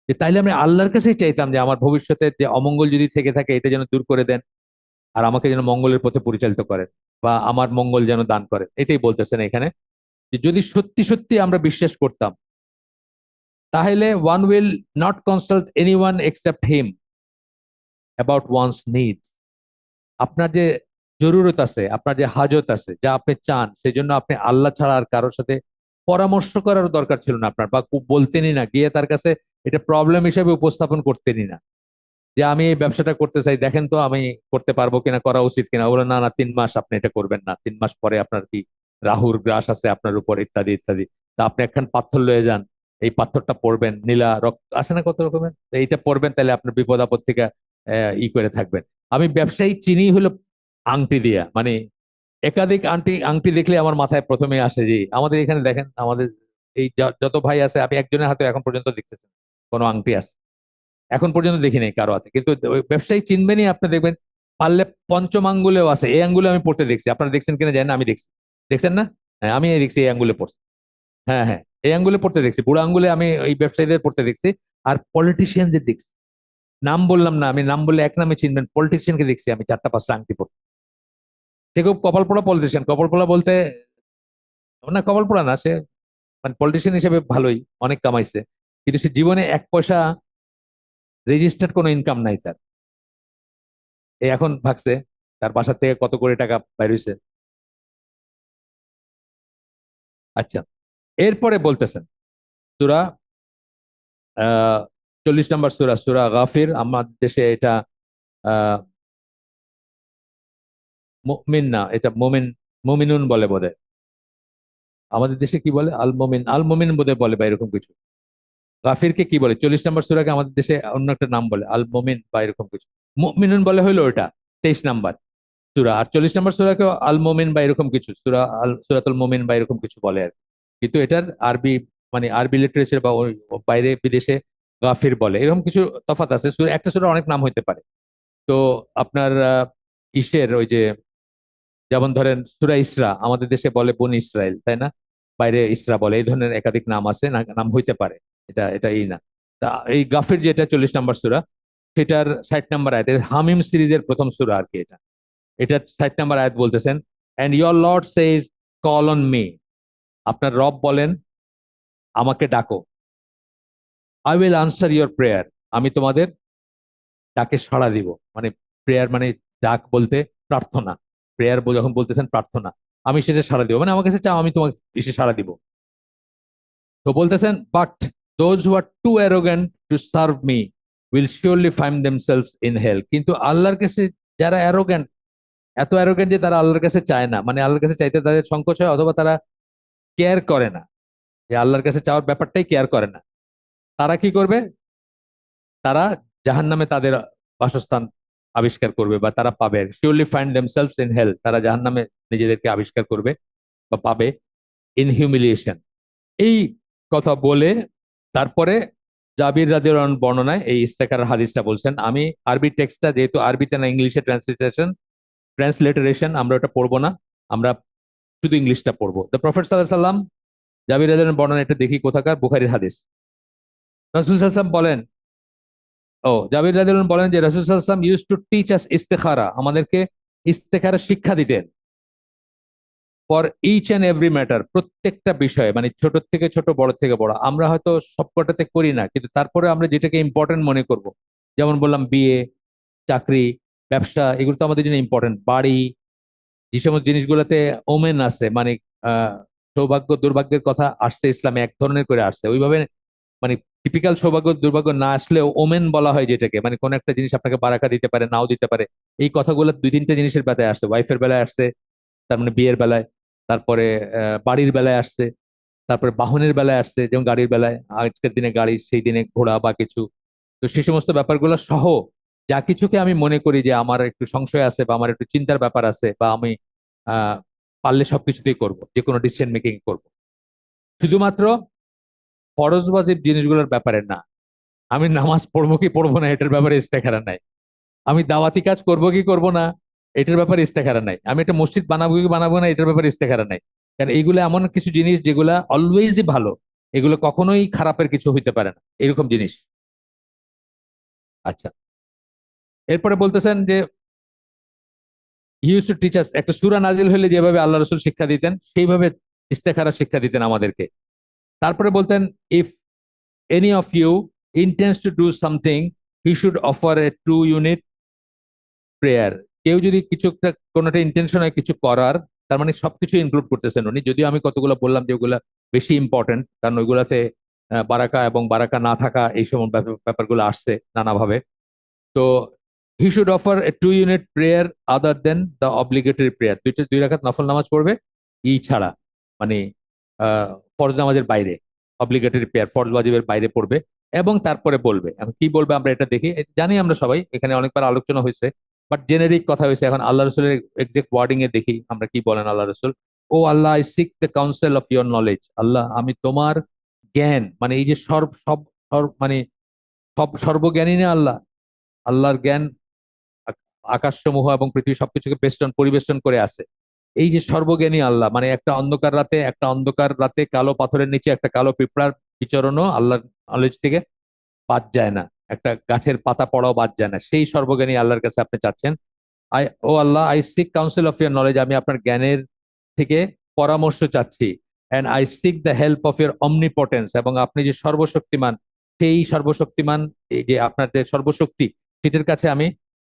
যে তাইলে আমরা আল্লাহর কাছেই চাইতাম যে আমার ভবিষ্যতে যে অমঙ্গল যদি থেকে থাকে এটা যেন দূর করে দেন, আর আমাকে যেন মঙ্গলের পথে পরিচালিত করেন, বা আমার মঙ্গল যেন দান করেন। এটাই বলতেছেন এখানে, যে যদি সত্যি সত্যি আমরা বিশ্বাস করতাম, তাহলে one will not consult anyone except him about one's need. আপনার যে জরুরত আছে, আপনার যে হাজত আছে, যা আপনি চান, সেজন্য আপনি আল্লাহ ছাড়া আর কারোর সাথে পরামর্শ করার দরকার ছিল না আপনার, বা বলতেনই না, গিয়ে তার কাছে এটা প্রবলেম হিসেবে উপস্থাপন করতেনই না, যে আমি এই ব্যবসাটা করতে চাই, দেখেন তো আমি করতে পারবো কিনা, করা উচিত কিনা। বলে না না, 3 মাস আপনি এটা করবেন না, 3 মাস পরে আপনার কি রাহুর গ্রাস আছে আপনার উপর, ইত্যাদি ইত্যাদি। তা আপনি একখান পাথর লয়ে যান, এই পাথরটা পড়বেন, নীলা রক্ত আছে না কত রকমের, তো এইটা পড়বেন, তাহলে আপনার বিপদ আপদ থেকে ই করে থাকবেন। আমি ব্যবসায়ী চিনি হলো আংটি দিয়া, মানে একাধিক আংটি আংটি দেখলে আমার মাথায় প্রথমে আসে যে আমাদের এখানে দেখেন, আমাদের এই যত ভাই আছে, আমি একজনের হাতে এখন পর্যন্ত দেখতেছি না কোনো আংটি আছে, এখন পর্যন্ত দেখি নাই কারো আছে। কিন্তু ওই ব্যবসায়ী চিনবেনই, আপনি দেখবেন পারলে পঞ্চম আঙ্গুলেও আছে। এই আঙ্গুলে আমি পড়তে দেখছি, আপনারা দেখছেন কিনা জানেন না, আমি দেখছি। দেখছেন না? হ্যাঁ, আমি এই দেখছি এই আঙ্গুলে পড়ছি। হ্যাঁ হ্যাঁ, এই আঙ্গুলে পড়তে দেখছি, বুড়ো আঙ্গুলে আমি এই ব্যবসায়ীদের পড়তে দেখছি। আর পলিটিশিয়ানদের দেখছি, নাম বললাম না, আমি নাম বললে এক নামে চিনবেন, পলিটিশিয়ানকে দেখছি আমি 4টা 5টা আংটি পড়তে। সে খুব কপাল পোড়া পলিটিশিয়ান, কপাল পোড়া বলতে না, কপাল পোড়া না, সে মানে পলিটিশিয়ান হিসেবে ভালোই অনেক কামাইছে, কিন্তু সে জীবনে 1 পয়সা রেজিস্টার্ড কোনো ইনকাম নাই তার। এই এখন ভাগছে তার বাসা থেকে কত কোটি টাকা বাইর হইছে। আচ্ছা, এরপরে বলতেছেন সূরা আহ 40 নম্বর সূরা, সূরা গাফির। আমাদের দেশে এটা আহ মুমিন না, এটা মোমিন, মুমিনুন বলে বোধহয়। আমাদের দেশে কি বলে, আল মোমিন, আল মোমিন বোধহয় বলে, বা এরকম কিছু। গাফিরকে কি বলে, 40 নম্বর সূরাকে আমাদের দেশে অন্য একটা নাম বলে, আল মোমিন বা এরকম কিছু। মুমিনুন বলে হইলো ওটা 23 নম্বর সূরা, আর 40 নম্বর সূরাকে আল মোমিন বা এরকম কিছু, সূরাতুল মোমিন বা এরকম কিছু বলে আর কি। কিন্তু এটার আরবি, মানে আরবি লিটারেচার বা ওই বাইরে বিদেশে গাফির বলে, এরকম কিছু তফাৎ আছে। একটা সূরার অনেক নাম হইতে পারে। তো আপনার ইসের ওই যে, যেমন ধরেন সূরা ইসরা, আমাদের দেশে বলে বনি ইসরাইল, তাই না? বাইরে ইসরা বলে, এই ধরনের একাধিক নাম আছে, নাম হইতে পারে। এটা এটা এই না। তা এই গাফির যেটা 40 নম্বর সূরা, সেটার 60 নম্বর আয়াত, হামিম সিরিজের প্রথম সূরা আর কি এটা। এটা 60 নম্বর আয়াত বলতেছেন, and your lord says call on me, আপনার রব বলেন আমাকে ডাকো, I will answer your prayer, আমি তোমাদের ডাকে সাড়া দিব। মানে প্রেয়ার মানে ডাক বলতে প্রার্থনা, প্রেয়ার যখন বলতেছেন প্রার্থনা, আমি সেটা সাড়া দিব, মানে আমার কাছে চাও, আমি তোমাকে এসে সাড়া দিব। তো বলতেছেন but those who are too arrogant to serve me will surely find themselves in hell. কিন্তু আল্লাহর কাছে যারা অ্যারোগ্যান্ট, এত অ্যারোগ্যান্ট যে তারা আল্লাহর কাছে চায় না, মানে আল্লাহর কাছে চাইতে তাদের সংকোচ হয়, অথবা তারা কেয়ার করে না, যে আল্লাহর কাছে চাওয়ার ব্যাপারটাই কেয়ার করে না, তারা কি করবে? তারা জাহান্নামে তাদের বাসস্থান আবিষ্কার করবে, বা তারা পাবে, surely find themselves in hell, তারা জাহান্নামে নিজেদেরকে আবিষ্কার করবে বা পাবে, ইন হিউমিলিয়েশন। এই কথা বলে তারপরে জাবির রাদিয়াল্লাহু আনহু বর্ণনায় এই ইস্তেকার হাদিসটা বলছেন। আমি আরবি টেক্সটটা, যেহেতু আরবিতে না ইংলিশে ট্রান্সলিটারেশন, আমরা ওটা পড়বো না, আমরা শুধু ইংলিশটা পড়বো। দ্য প্রফেট সাল্লাল্লাহু আলাইহি সাল্লাম, জাবির রাদিয়াল্লাহু আনহু বর্ণনা, এটা দেখি কোথাকার, বুখারীর হাদিস। রাসূল সাল্লাল্লাহু আলাইহি সাল্লাম বলেন, জাবির রাদিয়াল্লাহু আনহু বলেন যে রাসূল সাল্লাল্লাহু আলাইহি সাল্লাম ইউজ টু টিচ আস ইস্তেখারা, আমাদেরকে ইস্তেখারা শিক্ষা দিতেন। For each and every matter, প্রত্যেকটা বিষয়ে, মানে ছোট থেকে ছোট, বড় থেকে বড়। আমরা হয়তো সবকটাতে করি না, কিন্তু তারপরে আমরা যেটাকে ইম্পর্টেন্ট মনে করব, যেমন বললাম বিয়ে, চাকরি, ব্যবসা, এগুলো তো আমাদের জন্য ইম্পর্টেন্ট। বাড়ি, যে সমস্ত জিনিসগুলোতে ওমেন আছে, মানে সৌভাগ্য দুর্ভাগ্যের কথা আসছে ইসলামে এক ধরনের করে আসছে ওইভাবে, মানে টিপিক্যাল সৌভাগ্য দুর্ভাগ্য না আসলেও ওমেন বলা হয় যেটাকে, মানে কোন একটা জিনিস আপনাকে বারাকা দিতে পারে নাও দিতে পারে। এই কথাগুলো দুই তিনটা জিনিসের বেলায় আসছে, ওয়াইফের বেলায় আসছে, তার মানে বিয়ের বেলায়, তারপরে বাড়ির বেলায় আসছে, তারপরে বাহনের বেলায় আসছে, যেমন গাড়ির বেলায় আজকের দিনে গাড়ি সেই দিনে ঘোড়া বা কিছু। তো সেই সমস্ত ব্যাপারগুলো সহ যা কিছুকে আমি মনে করি যে আমার একটু সংশয় আছে বা আমার একটু চিন্তার ব্যাপার আছে বা আমি আহ পারলে সবকিছুতেই করব, যে কোনো ডিসিশন মেকিং করব, শুধুমাত্র ফরজ ওয়াজিব জিনিসগুলোর ব্যাপারে না। আমি নামাজ পড়বো কি পড়বো না এটার ব্যাপারে ইস্তেখারা নাই, আমি দাওয়াতি কাজ করব কি করব না এটার ব্যাপারে ইস্তেখারা নাই, আমি একটা মসজিদ বানাবো কি বানাবো না এটার ব্যাপারে ইস্তেখারা নাই। কারণ এইগুলো এমন কিছু জিনিস যেগুলা অলওয়েজই ভালো, এগুলো কখনোই খারাপের কিছু হইতে পারে না, এরকম জিনিস। আচ্ছা, এরপরে বলতেছেন যে ইউজ টু টিচার্স, একটা সূরা নাজিল হলে যেভাবে আল্লাহ রসুল শিক্ষা দিতেন সেইভাবে ইস্তেখারা শিক্ষা দিতেন আমাদেরকে। তারপরে বলতেন, if any of you intends to do something he should offer a two unit prayer. কেউ যদি কিছু একটা কোনো একটা ইন্টেনশন হয় কিছু করার, তার মানে সবকিছু ইনক্লুড করতেছেন উনি, যদিও আমি কতগুলো বললাম যে ওগুলা বেশি ইম্পর্টেন্ট, কারণ ওইগুলাতে বারাকা এবং বারাকা না থাকা এই সব ব্যাপারগুলো আসছে নানাভাবে। তো he should offer a 2 unit prayer other than the obligatory prayer, দুই রাকাত নফল নামাজ পড়বে ই ছাড়া, মানে ফরজ নামাজের বাইরে, অব্লিগেটরি প্রেয়ার ফরজ ওয়াজিবের বাইরে পড়বে। এবং তারপরে বলবে, এখন কি বলবে আমরা এটা দেখি, জানি আমরা সবাই, এখানে অনেকবার আলোচনা হয়েছে, বাট জেনেরিক কথা হয়েছে। এখন আল্লাহ রসুলের এক্সাক্ট ওয়ার্ডিং এ দেখি আমরা কি বলেন আল্লাহ রসুল। O Allah, I seek the counsel of your knowledge. Allah, আমি তোমার জ্ঞান, মানে এই যে মানে সব সর্বজ্ঞানী না আল্লাহ, আল্লাহর জ্ঞান আকাশসমূহ এবং পৃথিবী সবকিছুকে পরিবেষ্টন করে আছে। এই যে সর্বজ্ঞানী আল্লাহ, মানে একটা অন্ধকার রাতে কালো পাথরের নিচে একটা কালো পিঁপড়ার বিচরণও আল্লাহর নলেজ থেকে বাদ যায় না, একটা গাছের পাতা পড়াও বাদ যায় না, সেই সর্বজ্ঞানী আল্লাহর কাছে আপনি চাচ্ছেন। I O Allah, I seek counsel of your knowledge, আমি আপনার জ্ঞানের থেকে পরামর্শ চাচ্ছি। And I seek the help of your omnipotence, এবং আপনি যে সর্বশক্তিমান, সেই সর্বশক্তিমান, এই যে আপনার যে সর্বশক্তি, সেটার কাছে আমি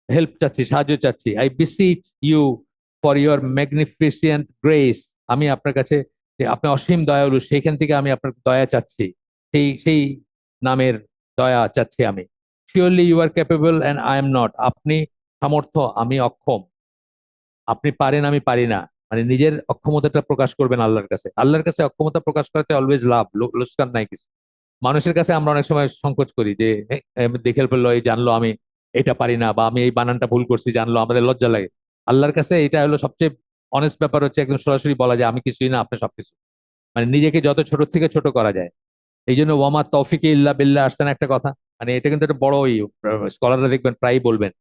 হেল্প চাচ্ছি, সাহায্য চাচ্ছি। I beseech you for your magnificent grace, আমি আপনার কাছে, যে আপনি অসীম দয়ালু, সেইখান থেকে আমি আপনার দয়া চাচ্ছি, সেই নামের দয়া চাচ্ছি আমি। Surely you are capable and I am not, আপনি সামর্থ্য আমি অক্ষম, আপনি পারেন আমি পারি না, মানে নিজের অক্ষমতাটা প্রকাশ করবেন আল্লাহর কাছে। আল্লাহর কাছে অক্ষমতা প্রকাশ করাতে অলওয়েজ লাভ, লোকসান নাই কিছু। মানুষের কাছে আমরা অনেক সময় সংকোচ করি যে দেখে ফেললো, এই জানলো আমি এটা পারি না, বা আমি এই বানানটা ভুল করছি জানলো, আমাদের লজ্জা লাগে। আল্লাহর কাছে এটা হলো সবচেয়ে অনেস্ট ব্যাপার, হচ্ছে একদম সরাসরি বলা যায় আমি কিছুই না, আপনি সবকিছু, মানে নিজেকে যত ছোট থেকে ছোট করা যায়। এই জন্য ওয়ামা তৌফিক ইল্লা বিল্লাহ আসছে না একটা কথা, মানে এটা কিন্তু একটা বড় স্কলাররা দেখবেন প্রায়ই বলবেন,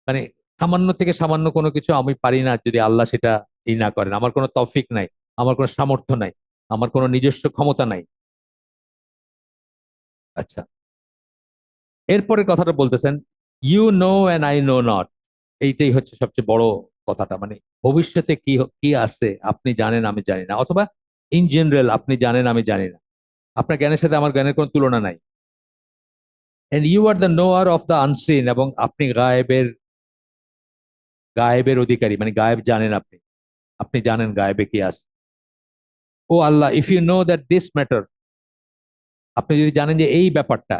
মানে সামান্য থেকে সামান্য কোনো কিছু আমি পারি না যদি আল্লাহ সেটা ই না করেন, আমার কোনো তৌফিক নাই, আমার কোনো সামর্থ্য নাই, আমার কোনো নিজস্ব ক্ষমতা নাই। আচ্ছা, এরপরে কথাটা বলতেছেন, you know and I know not, এইটাই হচ্ছে সবচেয়ে বড় কথাটা, মানে ভবিষ্যতে কি আছে আপনি জানেন আমি জানি না, অথবা ইন জেনারেল আপনি জানেন আমি জানি না, আপনার জ্ঞানের সাথে আমার জ্ঞানের কোনো তুলনা নাই। And you are the knower of the unseen, এবং আপনি গায়েবের অধিকারী, মানে গায়েব জানেন আপনি, আপনি জানেন গায়েবে কি আছে। O Allah, if you know that this matter, আপনি যদি জানেন যে এই ব্যাপারটা,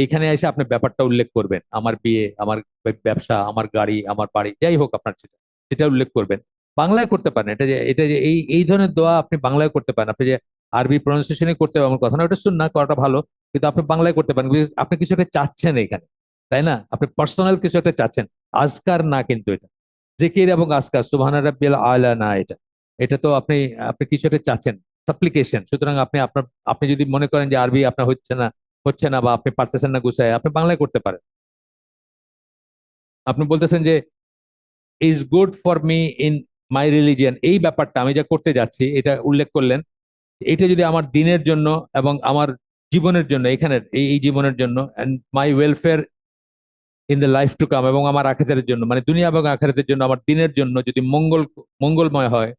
এইখানে এসে আপনি ব্যাপারটা উল্লেখ করবেন, আমার বিয়ে, আমার ব্যবসা, আমার গাড়ি, আমার বাড়ি, যাই হোক আপনার সেটা, সেটা উল্লেখ করবেন। বাংলায় করতে পারেন, এটা যে এই ধরনের দোয়া আপনি বাংলায় করতে পারেন, আপনি যে আরবি প্রনাউন্সিয়েশনে করতে হবে আমার কথা না, ওটা শুন না করাটা ভালো, কিন্তু আপনি বাংলায় করতে পারেন because আপনি কিছু একটা চাচ্ছেন এখানে, তাই না? আপনি পার্সোনাল কিছু একটা চাচ্ছেন, আজকার না কিন্তু এটা, জিকির এবং আজকার সুবহান রাব্বিয়াল আলা না, এটা এটা তো আপনি আপনি কিছু একটা চাচ্ছেন, সাপ্লিকেশন। সুতরাং আপনি যদি মনে করেন যে আরবি আপনার হচ্ছে না বা আপনি পারতেছেন না গুছায়, আপনি বাংলায় করতে পারেন। আপনি বলতেছেন যে is good for me in my religion, এই ব্যাপারটা আমি যা করতে যাচ্ছি এটা উল্লেখ করলেন, এটা যদি আমার দিনের জন্য এবং আমার জীবনের জন্য, এখানের এই জীবনের জন্য, and my welfare in the life to come, এবং আমার আখিরাতের জন্য, মানে দুনিয়া এবং আখিরাতের জন্য, আমার দিনের জন্য যদি মঙ্গলময় হয়,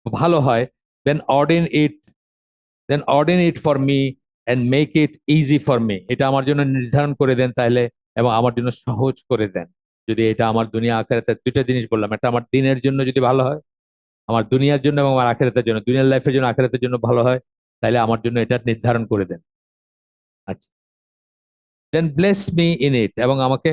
ভালো হয়, then ordain it for me and make it easy for me, এটা আমার জন্য নির্ধারণ করে দেন তাহলে, এবং আমার জন্য সহজ করে দেন। যদি এটা আমার দুনিয়া আখিরাতের দুইটা জিনিস বললাম, এটা আমার দিনের জন্য যদি ভালো হয়, আমার দুনিয়ার জন্য এবং আমার আখিরাতের জন্য, দুনিয়ার লাইফের জন্য আখিরাতের জন্য ভালো হয়, তাহলে আমার জন্য এটা নির্ধারণ করে দেন। আচ্ছা, দেন ব্লেস মি ইন ইট, এবং আমাকে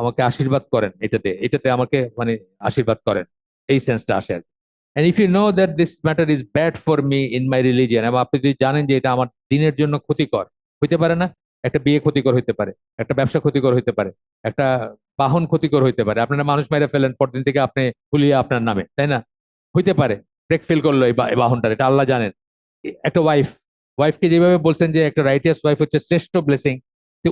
আমাকে আশীর্বাদ করেন এটাতে, এটাতে আমাকে মানে আশীর্বাদ করেন, এই সেন্সটা আসে আর কি। And if you know that this matter is bad for me in my religion, এবং আপনি যদি জানেন যে এটা আমার দিনের জন্য ক্ষতিকর হইতে পারে না, একটা বিয়ে ক্ষতিকর হইতে পারে, একটা ব্যবসা ক্ষতিকর হইতে পারে, একটা বাহন ক্ষতিকর হইতে পারে, আপনারা মানুষ মেরে ফেলেন পরদিন থেকে আপনি খুলিয়ে আপনার নামে, তাই না? হইতে পারে, ব্রেক ফেল করলো এই বাহনটার, এটা আল্লাহ জানেন। একটা ওয়াইফকে যেভাবে বলছেন যে একটা রাইটিয়াস ওয়াইফ হচ্ছে শ্রেষ্ঠ ব্লেসিং,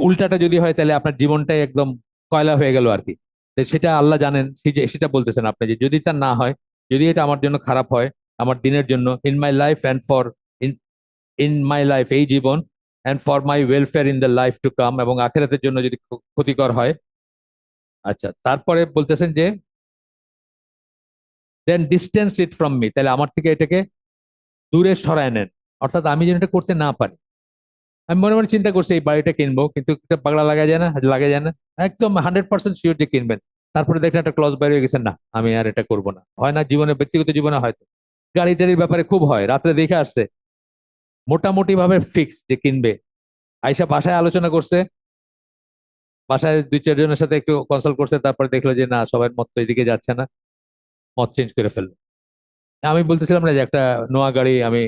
উল্টাটা যদি হয় তাহলে আপনার জীবনটাই একদম কয়লা হয়ে গেল আর কি। তো সেটা আল্লাহ জানেন, সেটা বলতেছেন আপনি যে যদি তা না হয়, যদি এটা আমার জন্য খারাপ হয়, আমার দিনের জন্য, in my life and for in in my life, এই জীবন, and for my welfare in the life to come, এবং আখেরাতের জন্য যদি ক্ষতিকর হয়। আচ্ছা, তারপরে বলতেছেন যে দেন ডিস্টেন্স ইট ফ্রম মি, তাহলে আমার থেকে এটাকে দূরে সরায় নেন, অর্থাৎ আমি যেন এটা করতে না পারি। আমি মনে মনে চিন্তা করছি এই বাড়িটা কিনবো, কিন্তু একটা পাগড়া লাগা যায় না, লাগা যায় না, একদম 100% শিওর যে কিনবেন, তারপরে দেখেন একটা ক্লজ বাইরে হয়ে গেছেন, না আমি আর এটা করবো না। হয় না জীবনে, ব্যক্তিগত জীবনে হয়তো গাড়ি টাড়ির ব্যাপারে খুব হয়, রাত্রে দেখে আসছে মোটামুটি ভাবে ফিক্স যে কিনবে, আইসা বাসায় আলোচনা করছে, বাসায় দুই চারজনের সাথে একটু কনসাল্ট করছে, তারপরে দেখলো যে না, সবার মত তো এদিকে যাচ্ছে না, মত চেঞ্জ করে ফেললো। আমি বলতেছিলাম না যে একটা নোয়া গাড়ি আমি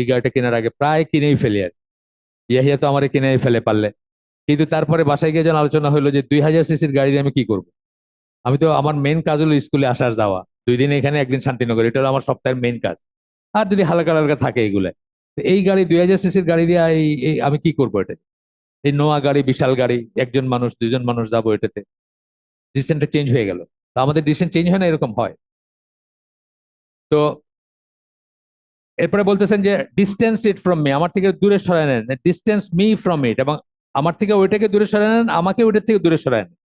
এই গাড়িটা কেনার আগে প্রায় কিনেই ফেলি আর কি। ইয়াহিয়া তো আমার কিনেই ফেলে পারলে, কিন্তু তারপরে বাসায় গিয়ে যখন আলোচনা হলো যে 2000 সিসির গাড়ি দিয়ে আমি কি করবো, আমি তো আমার মেন কাজ হলো স্কুলে আসার যাওয়া, 2 দিন এখানে 1 দিন শান্তিনগর, এটা হলো আমার সপ্তাহের মেন কাজ। আর যদি হালকা হালকা থাকে এইগুলো, তো এই গাড়ি 2000 সিসির গাড়ি দিয়ে আমি কি করবো এটা? এই নোয়া গাড়ি, বিশাল গাড়ি, একজন মানুষ দুজন মানুষ যাবো এটাতে, ডিসিশনটা চেঞ্জ হয়ে গেল। তো আমাদের ডিসিশন চেঞ্জ হয় না, এরকম হয়। তো এরপরে বলতেছেন যে ডিস্টেন্স ইট ফ্রম মি, আমার থেকে দূরে সরায় নেন, ডিস্টেন্স মি ফ্রম ইট, এবং আমার থেকে ওইটাকে দূরে সরায় নেন, আমাকে ওইটার থেকে দূরে সরায় নেন।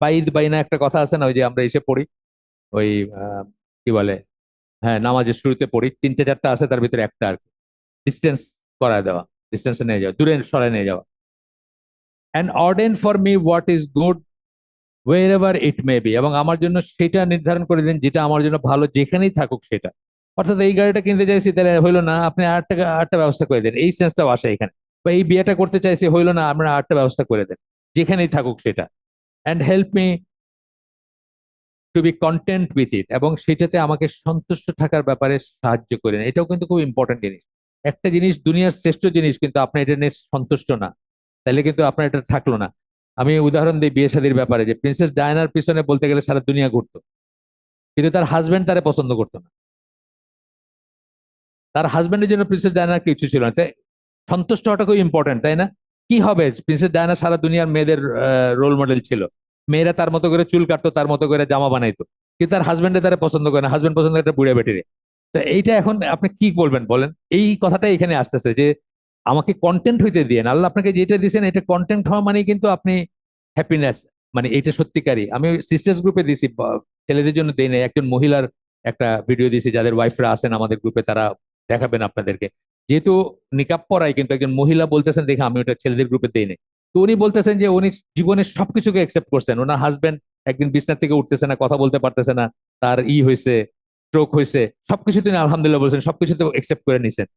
বাইদ বাইনা একটা কথা আছে না, ওই যে আমরা এসে পড়ি, ওই কি বলে, হ্যাঁ নামাজের শুরুতে পড়ি, 3টে 4টা আছে, তার ভিতরে একটা আর কি, ডিস্টেন্স করায় দেওয়া, ডিস্টেন্সে নিয়ে যাওয়া, দূরে সরায় নিয়ে যাওয়া। And ordain for me what is good wherever it may be, এবং আমার জন্য সেটা নির্ধারণ করে দিন যেটা আমার জন্য ভালো, যেখানেই থাকুক সেটা। অর্থাৎ এই গাড়িটা কিনতে চাইছি, তাহলে হইলো না, আপনি আরেকটা ব্যবস্থা করে দেন, এই সেন্সটাও আসে এখানে। বা এই বিয়েটা করতে চাইছি, হইলো না, আমরা আরেকটা ব্যবস্থা করে দেন, যেখানেই থাকুক সেটা। And help me to be content with it, এবং সেটাতে আমাকে সন্তুষ্ট থাকার ব্যাপারে সাহায্য করেন। এটাও কিন্তু খুব ইম্পর্টেন্ট জিনিস। একটা জিনিস দুনিয়ার শ্রেষ্ঠ জিনিস, কিন্তু আপনি এটা নিয়ে সন্তুষ্ট না, তাহলে কিন্তু আপনার এটা থাকলো না। আমি উদাহরণ দিই বিয়ে শাদীর ব্যাপারে, যে প্রিন্সেস ডায়নার পিছনে বলতে গেলে সারা দুনিয়া ঘুরতো, কিন্তু তার হাজবেন্ড তারে পছন্দ করতো না, তার হাজবেন্ডের জন্য প্রিন্সেস ডায়নার কিছু ছিল না। তাই সন্তুষ্ট হওয়াটা খুব ইম্পর্টেন্ট, তাই না? কি হবে, প্রিন্সেস ডায়না সারা দুনিয়ার মেয়েদের রোল মডেল ছিল, মেয়েরা তার মতো করে চুল কাটতো, তার মতো করে জামা বানাইতো, কিন্তু তার হাজবেন্ডে তারা পছন্দ করে না, হাজবেন্ড পছন্দ করে একটা বুড়ে বেটিরে। তো এইটা এখন আপনি কি বলবেন বলেন? এই কথাটা এখানে আসতেছে যে আমাকে কন্টেন্ট হইতে দিয়ে, আল্লাহ আপনাকে যেটা দিয়েছেন এটা কন্টেন্ট হওয়া মানে কিন্তু আপনি হ্যাপিনেস, মানে এটা সত্যিকারই। আমি সিস্টার্স গ্রুপে দিছি, ছেলেদের জন্য দেই নাই, একজন মহিলার একটা ভিডিও দিয়েছি, যাদের ওয়াইফরা আছেন আমাদের গ্রুপে তারা দেখাবেন আপনাদেরকে, যেহেতু নিকাব পরাই, কিন্তু একজন মহিলা বলতেছেন দেখে আমি ওটা ছেলেদের গ্রুপে দেই নাই। তো উনি বলতেছেন যে উনি জীবনের সবকিছুকে একসেপ্ট করছেন, ওনার হাজবেন্ড একদিন বিছনা থেকে উঠতেছে না, কথা বলতে পারতেছে না, তার হয়েছে, স্ট্রোক হয়েছে, সবকিছু তিনি আলহামদুলিল্লাহ বলছেন, সবকিছুতে একসেপ্ট করে নিছেন।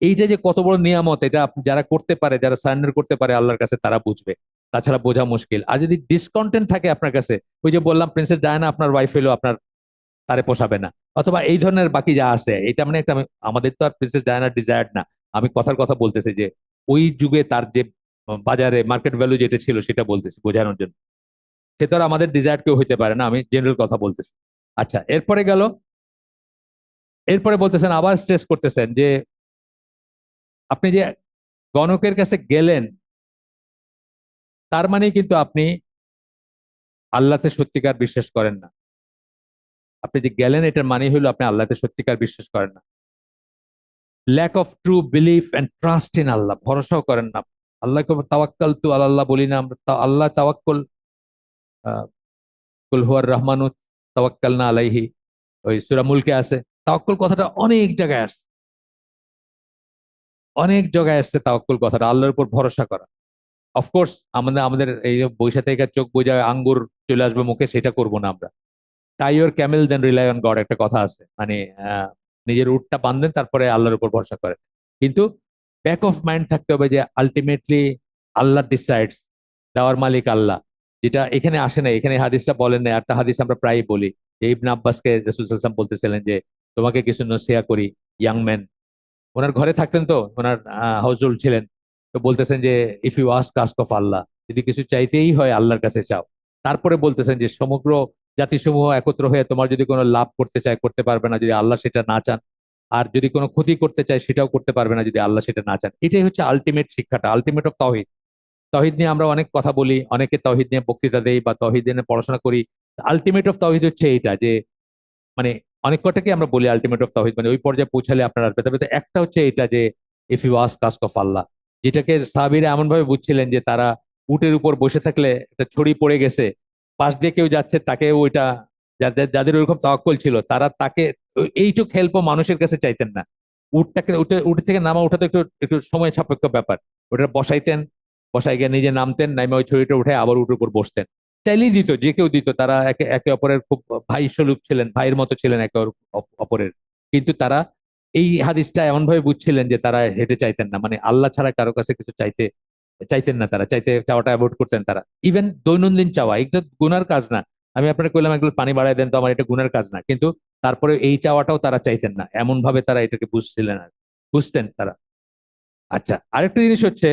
এইটা যে কত বড় নিয়ামত, এটা যারা করতে পারে, যারা সারেন্ডার করতে পারে আল্লাহর কাছে, তারা বুঝবে, তাছাড়া বোঝা মুশকিল। আর যদি ডিসকন্টেন্ট থাকে আপনার কাছে, ওই যে বললাম প্রিন্সেস ডায়ানা আপনার ওয়াইফ হলো, আপনার তারে পোষাবে না, অথবা এই ধরনের বাকি যা আছে, এটা মানে একটা আমাদের তো আর প্রিন্সেস ডায়ানার ডিজায়ার্ড না, আমি কথার কথা বলতেছি যে ওই যুগে তার যে বাজারে মার্কেট ভ্যালু যেটা ছিল সেটা বলতেছি বোঝানোর জন্য। সে তো আর আমাদের ডিজায়ার্ড কেউ হইতে পারে না, আমি জেনারেল কথা বলতেছি। আচ্ছা, এরপরে গেল, এরপরে বলতেছেন, আবার স্ট্রেস করতেছেন যে আপনি যে গণকের কাছে গেলেন, তার মানে কিন্তু আপনি আল্লাহতে সত্যিকার বিশ্বাস করেন না। আপনি যে গেলেন এটার মানে হলো আপনি আল্লাহতে সত্যিকার বিশ্বাস করেন না। Lack of true belief and trust in Allah, ভরসাও করেন না। আল্লাহকে তাওয়াক্কাল তু আল্লাহ বলি না আমরা, আল্লাহ তাওয়াক্কুল, কুল হুয়ার রহমানু তাওয়াক্কাল না আলাইহি, ওই সূরা মুলকে আছে। তাওয়াক্কুল কথাটা অনেক জায়গায় আসছে, অনেক জায়গায় আসছে তাওয়াক্কুল কথাটা, আল্লাহর উপর ভরসা করা। অফকোর্স আমাদের আমাদের এই বৈশা থেকে চোখ বোঝা আঙ্গুর চলে আসবে মুখে, সেটা করব না আমরা। Tie your camel then rely on God, একটা কথা আছে, মানে নিজের উটটা বাঁধেন, তারপরে আল্লাহর উপর ভরসা করেন। কিন্তু ব্যাক অফ মাইন্ড থাকতে হবে যে আলটিমেটলি আল্লাহ ডিসাইডস, দেওয়ার মালিক আল্লাহ। যেটা এখানে আসে না, এখানে হাদিসটা বলেন না, একটা হাদিস আমরা প্রায়ই বলি যে ইবনে আব্বাসকে রাসূল সাল্লাল্লাহু আলাইহি ওয়াসাল্লাম বলতেছিলেন যে তোমাকে কিছু নসিহা করি, ইয়াং ম্যান। ওনার ঘরে থাকতেন, তো ওনার হাউসহোল্ড ছিলেন। তো বলতেছেন যে if you ask, ask of Allah, যদি কিছু চাইতেই হয় আল্লাহর কাছে চাও। তারপরে বলতেছেন যে সমগ্র জাতিসমূহ একত্র হয়ে তোমার যদি কোনো লাভ করতে চায় করতে পারবে না যদি আল্লাহ সেটা না চান, আর যদি কোনো ক্ষতি করতে চায় সেটাও করতে পারবে না যদি আল্লাহ সেটা না চান। এটাই হচ্ছে আলটিমেট শিক্ষাটা, আলটিমেট অফ তাওহীদ। তাওহীদ নিয়ে আমরা অনেক কথা বলি, অনেকে তাওহীদ নিয়ে বক্তৃতা দেই বা তাওহীদ নিয়ে পড়াশোনা করি। আলটিমেট অফ তাওহীদ হচ্ছে এইটা যে মানে অনেক কটাকে আমরা বলি আলটিমেট অফ তাওহীদ, মানে ওই পর্যায়ে পৌঁছালে আপনার আসবে। তবে তো একটা হচ্ছে এটা যে if you ask, ask of Allah, যেটাকে সাহাবীরা এমন ভাবে বুঝছিলেন যে তারা উটের উপর বসে থাকলে একটা ছড়ি পড়ে গেছে, পাশ দিয়ে কেউ যাচ্ছে তাকে ওইটা, যাদের যাদের ওইরকম তাওয়াক্কুল ছিল তারা তাকে এইটুক হেল্পও মানুষের কাছে চাইতেন না। উটটাকে উঠ থেকে নামা ওঠা তো একটু একটু সময় সাপেক্ষ ব্যাপার। ওটা বসাইতেন, বসাই গিয়ে নিজে নামতেন, নামে ওই ছড়িটা উঠে আবার উটের উপর বসতেন। চাইলেই দিত, যে কেউ দিত। তারা একে একে অপরের খুব ভাই স্বরূপ ছিলেন, ভাইয়ের মতো ছিলেন একে অপরের। কিন্তু তারা এই হাদিসটা এমন ভাবে বুঝছিলেন যে তারা হেঁটে চাইতেন না, মানে আল্লাহ ছাড়া কারো কাছে কিছু চাইতে চাইতেন না তারা, চাওয়াটা অ্যাভয়েড করতেন তারা। ইভেন দৈনন্দিন চাওয়া, এটা গুনার কাজ না। আমি আপনাকে কইলাম এগুলো পানি বাড়ায় দেন, তো আমার এটা গুনার কাজ না, কিন্তু তারপরে এই চাওয়াটাও তারা চাইতেন না, এমন ভাবে তারা এটাকে বুঝছিলেন আর বুঝতেন তারা। আচ্ছা, আরেকটা জিনিস হচ্ছে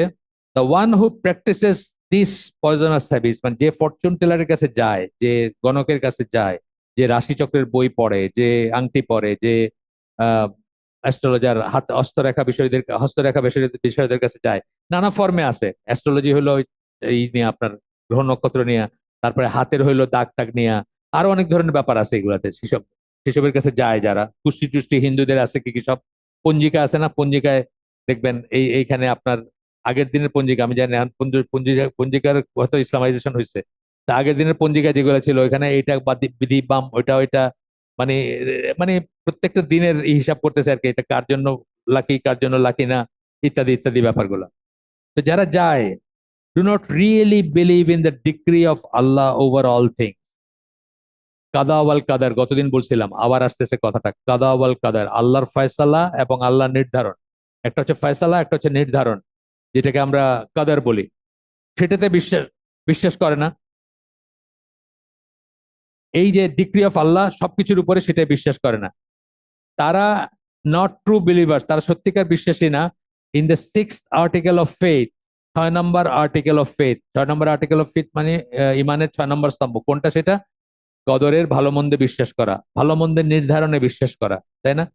the one who practices this poisonous habits, মানে যে ফরচুন টেলারের কাছে যায়, যে গণকের কাছে যায়, যে রাশিচক্রের বই পড়ে, যে আংটি পড়ে, যে অ্যাস্ট্রোলজার, হাত হস্তরেখা বিষয়দের, হস্তরেখা বিষয়দের কাছে যায়। নানা ফর্মে আছে। অ্যাস্ট্রোলজি হলো এই নিয়ে আপনার গ্রহ নক্ষত্র নিয়ে, তারপরে হাতের হইলো দাগ টাগ নিয়ে, আরো অনেক ধরনের ব্যাপার আছে এগুলাতে। সেসবের কাছে যায় যারা, কুষ্টি টুষ্টি হিন্দুদের আছে কি কি সব পঞ্জিকা আছে না, পঞ্জিকায় দেখবেন এইখানে আপনার আগের দিনের পঞ্জিকা, আমি জানি এখন পঞ্জিকার হয়তো ইসলামাইজেশন হয়েছে। তা আগের দিনের পঞ্জিকা যেগুলো ছিল ওইখানে এইটা বিধি বাম ওইটা ওইটা, মানে মানে প্রত্যেকটা দিনের হিসাব করতেছে আর কি, এটা কার জন্য লাকি কার জন্য লাকি না, ইত্যাদি ইত্যাদি ব্যাপারগুলো। তো যারা যায়, do not really believe in the degree of Allah over all thing. কাদা ওয়াল কাদার, গতদিন বলছিলাম, আবার আসতেছে কথাটা, কাদা ওয়াল কাদার, আল্লাহর ফয়সালা এবং আল্লাহর নির্ধারণ। একটা হচ্ছে ফয়সালা, একটা হচ্ছে নির্ধারণ, যেটাকে আমরা কাদার বলি। সেটাতে বিশ্বাস বিশ্বাস করে না। এই যে ডিগ্রি অফ আল্লাহ সবকিছুর উপরে, সেটাই বিশ্বাস করে না তারা। নট ট্রু বিলিভার্স, তারা সত্যিকার বিশ্বাসী না। In the six article of faith, 6 number article of faith. 6 number article of faith মানে ইমানের 6 নম্বর স্তম্ভ। কোনটা সেটা? কদরের ভালো মন্দে বিশ্বাস করা, ভালো মন্দের নির্ধারণে বিশ্বাস করা, তাই না?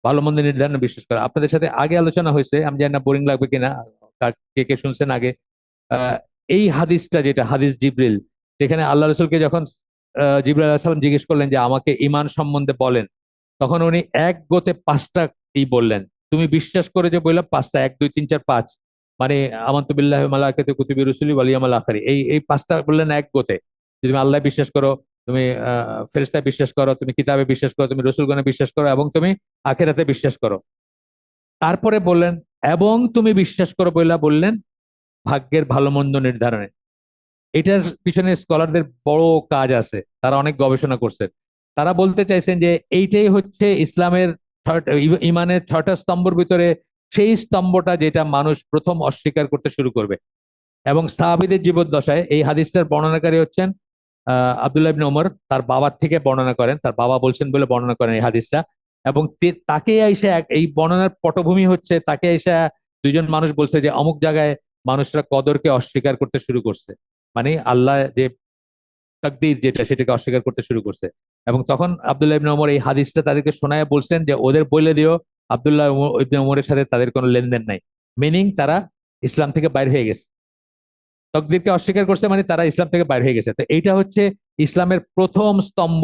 ভালো মন্দের নির্ধারণে বিশ্বাস করা। আপনাদের সাথে আগে আলোচনা হয়েছে, আমি জানি না বোরিং লাগবে কিনা, কে কে শুনছেন আগে। আহ, এই হাদিসটা, যেটা হাদিস জিব্রিল, সেখানে আল্লাহ রসুলকে যখন জিব্রাইল আলাইহিস সালাম জিজ্ঞেস করলেন যে আমাকে ইমান সম্বন্ধে বলেন, তখন উনি এক গোতে 5টা কি বললেন। তুমি বিশ্বাস করে যে বললাম 5টা, 1 2 3 4 5, মানে আমানতু বিল্লাহি ওয়া মালাইকাতিহি কুতুবি রুসুলি ওয়াল ইয়াউমিল আখির, এই 5টা বললেন এক গোতে। যে তুমি আল্লাহ বিশ্বাস করো, তুমি ফেরেশতায় বিশ্বাস করো, তুমি কিতাবে বিশ্বাস করো, তুমি রসুলগণে বিশ্বাস করো, এবং তুমি আখিরাতে বিশ্বাস করো। তারপরে বললেন এবং তুমি বিশ্বাস করো বললেন ভাগ্যের ভালো মন্দ নির্ধারণে। এটার পিছনে স্কলারদের বড় কাজ আছে, তারা অনেক গবেষণা করছেন। তারা বলতে চাইছেন যে এইটাই হচ্ছে ইসলামের ইমানের 6টা স্তম্ভের ভিতরে সেই স্তম্ভটা যেটা মানুষ প্রথম অস্বীকার করতে শুরু করবে। এবং সাহাবীদের জীবদ্দশায় এই হাদিসটার বর্ণনাকারী হচ্ছেন আব্দুল্লাহ ইবনে ওমর, তার বাবার থেকে বর্ণনা করেন, তার বাবা বলছেন বলে বর্ণনা করেন এই হাদিসটা। এবং তাকে এসে এই বর্ণনার পটভূমি হচ্ছে, তাকে এসে দুইজন মানুষ বলছে যে অমুক জায়গায় মানুষরা কদরকে অস্বীকার করতে শুরু করছে, মানে আল্লাহ যে তাকদীর যেটা, সেটাকে অস্বীকার করতে শুরু করছে। এবং তখন আব্দুল্লাহ ইবনে ওমর এই হাদিসটা তাদেরকে শোনায় বলছেন যে ওদের বলে দিও আব্দুল্লাহ ইবনে ওমরের সাথে তাদের কোনো লেনদেন নাই। মিনিং তারা ইসলাম থেকে বাইর হয়ে গেছে। তকদিরকে অস্বীকার করছে মানে তারা ইসলাম থেকে বাইর হয়ে গেছে। তো এইটা হচ্ছে ইসলামের প্রথম স্তম্ভ,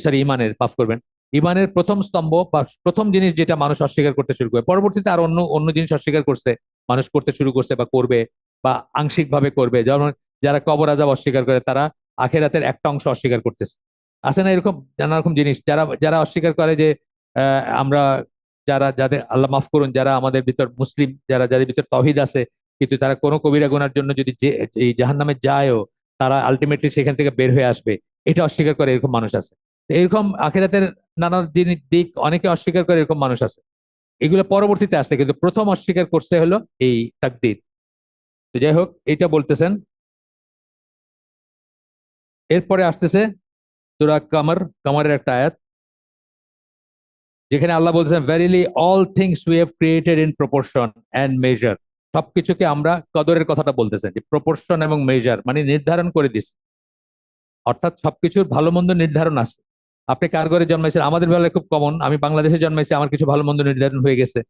সরি ইমানের, মাফ করবেন, ইমানের প্রথম স্তম্ভ বা প্রথম জিনিস যেটা মানুষ অস্বীকার করতে শুরু করে। পরবর্তীতে আর অন্য অন্য জিনিস অস্বীকার করছে, মানুষ করতে শুরু করছে বা করবে, বা আংশিক ভাবে করবে। যেমন যারা কবর আযাব অস্বীকার করে, তারা আখিরাতের একটা অংশ অস্বীকার করতেছে। আছে না এরকম নানা রকম জিনিস? যারা যারা অস্বীকার করে যে আমরা, যারা যাদের আল্লাহ মাফ করুন, যারা আমাদের ভিতর মুসলিম, যাদের ভিতর তৌহিদ আছে, কিন্তু তারা কোনো কবিরা গুনার জন্য যদি যে এই জাহান্নামে যায়ও, তারা আলটিমেটলি সেখান থেকে বের হয়ে আসবে, এটা অস্বীকার করে, এরকম মানুষ আছে। এরকম আখিরাতের নানা দিক অনেকে অস্বীকার করে, এরকম মানুষ আছে। এগুলো পরবর্তীতে আসছে, কিন্তু প্রথম অস্বীকার করতে হলো এই তাকদীর। তো যাই হোক, এটা বলতেছেন। এরপরে আসতেছে সূরা কামার, কামারের একটা আয়াত, যেখানে আল্লাহ বলতেছেন, verily all things we have created in proportion and measure. সবকিছুকে আমরা কদরের কথাটা বলতেছেন, যে প্রপোর্শন এবং মেজার মানে নির্ধারণ করে দিস, অর্থাৎ সবকিছুর ভালো মন্দ নির্ধারণ আছে। আপনি কার ঘরে জন্মাইছেন, আমাদের বেলায় খুব কমন, আমি বাংলাদেশে জন্মাইছি, আমার কিছু ভালো মন্দ নির্ধারণ হয়ে গেছে।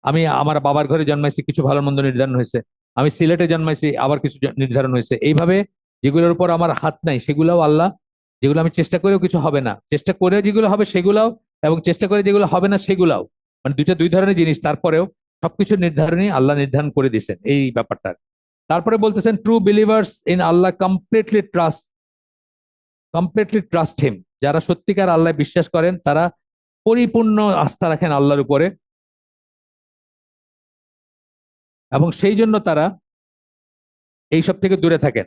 আমি আমার বাবার ঘরে জন্মাইছি, কিছু ভালো মন্দ নির্ধারণ হয়েছে। আমি সিলেটে জন্মাইছি, আবার কিছু নির্ধারণ হয়েছে। এইভাবে যেগুলোর উপর আমার হাত নাই সেগুলাও আল্লাহ, যেগুলো আমি চেষ্টা করেও কিছু হবে না, চেষ্টা করে যেগুলো হবে সেগুলাও, এবং চেষ্টা করে যেগুলো হবে না সেগুলাও, মানে দুই ধরনের জিনিস, তারপরেও সবকিছু নির্ধারণই আল্লাহ নির্ধারণ করে দিচ্ছেন এই ব্যাপারটা। তারপরে বলতেছেন, true believers in Allah completely trust him. যারা সত্যিকার আল্লাহ বিশ্বাস করেন তারা পরিপূর্ণ আস্থা রাখেন আল্লাহর উপরে, এবং সেই জন্য তারা এইসব থেকে দূরে থাকেন।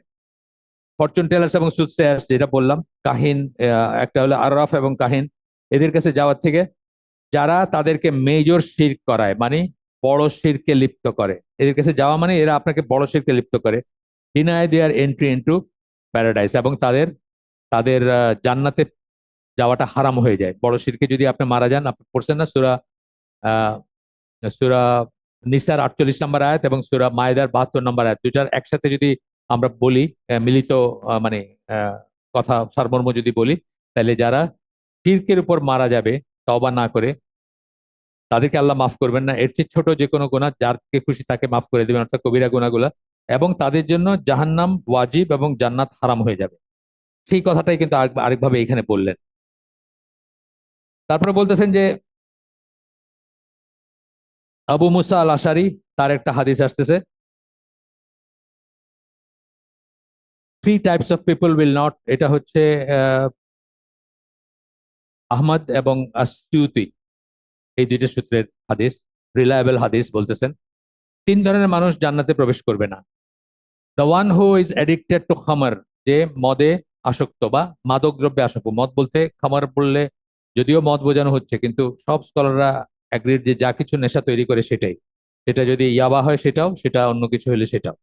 ফরচুন টেলার্স এবং সুটসেয়ার্স, যেটা বললাম, কাহিন, একটা হলো আররাফ এবং কাহিন, এদের কাছে যাওয়ার থেকে, যারা তাদেরকে মেজর শিরক করায়, মানে বড় শিরকে লিপ্ত করে, এদের কাছে যাওয়া মানে এরা আপনাকে বড় শিরকে লিপ্ত করে, ডিনাই দেয়ার এন্ট্রি ইনটু প্যারাডাইস, এবং তাদের তাদের জান্নাতে যাওয়াটা হারাম হয়ে যায়। বড় শিরকে যদি আপনি মারা যান, আপনি পড়ছেন না সূরা আহ সূরা নিসার 48 নম্বর আয়াত এবং সূরা মায়েদার 72 নম্বর আয়াত, দুটার একসাথে যদি আমরা বলি, মিলিত মানে আহ, কথা সারমর্ম যদি বলি, তাহলে যারা শিরকের উপর মারা যাবে তওবা না করে, তাদেরকে আল্লাহ মাফ করবেন না। এর চেয়ে ছোট যে কোনো গুনাহ যারকে খুশি তাকে মাফ করে দিবেন, অর্থাৎ কবিরা গুনাহগুলা, এবং তাদের জন্য জাহান্নাম ওয়াজিব এবং জান্নাত হারাম হয়ে যাবে। সেই কথাটাই কিন্তু আরেকভাবে এখানে বললেন। তারপরে বলতেছেন যে আবু মুসা আল আশারি, তার একটা হাদিস আসতেছে, three types of people will not, এটা হচ্ছে আহ, আহমদ এবং আসিউতি, এই দুইটা সূত্রের হাদিস, রিলায়েবল হাদিস। বলতেছেন তিন ধরনের মানুষ জান্নাতে প্রবেশ করবে না। The one who is addicted to খামার, যে মদে আসক্ত বা মাদক দ্রব্যে আসক্ত। মদ বলতে খামার বললে যদিও মদ বোঝানো হচ্ছে, কিন্তু সব স্কলাররা অ্যাগ্রিড যে যা কিছু নেশা তৈরি করে সেটাই, সেটা যদি ইয়াবা হয় সেটাও, সেটা অন্য কিছু হলে সেটাও।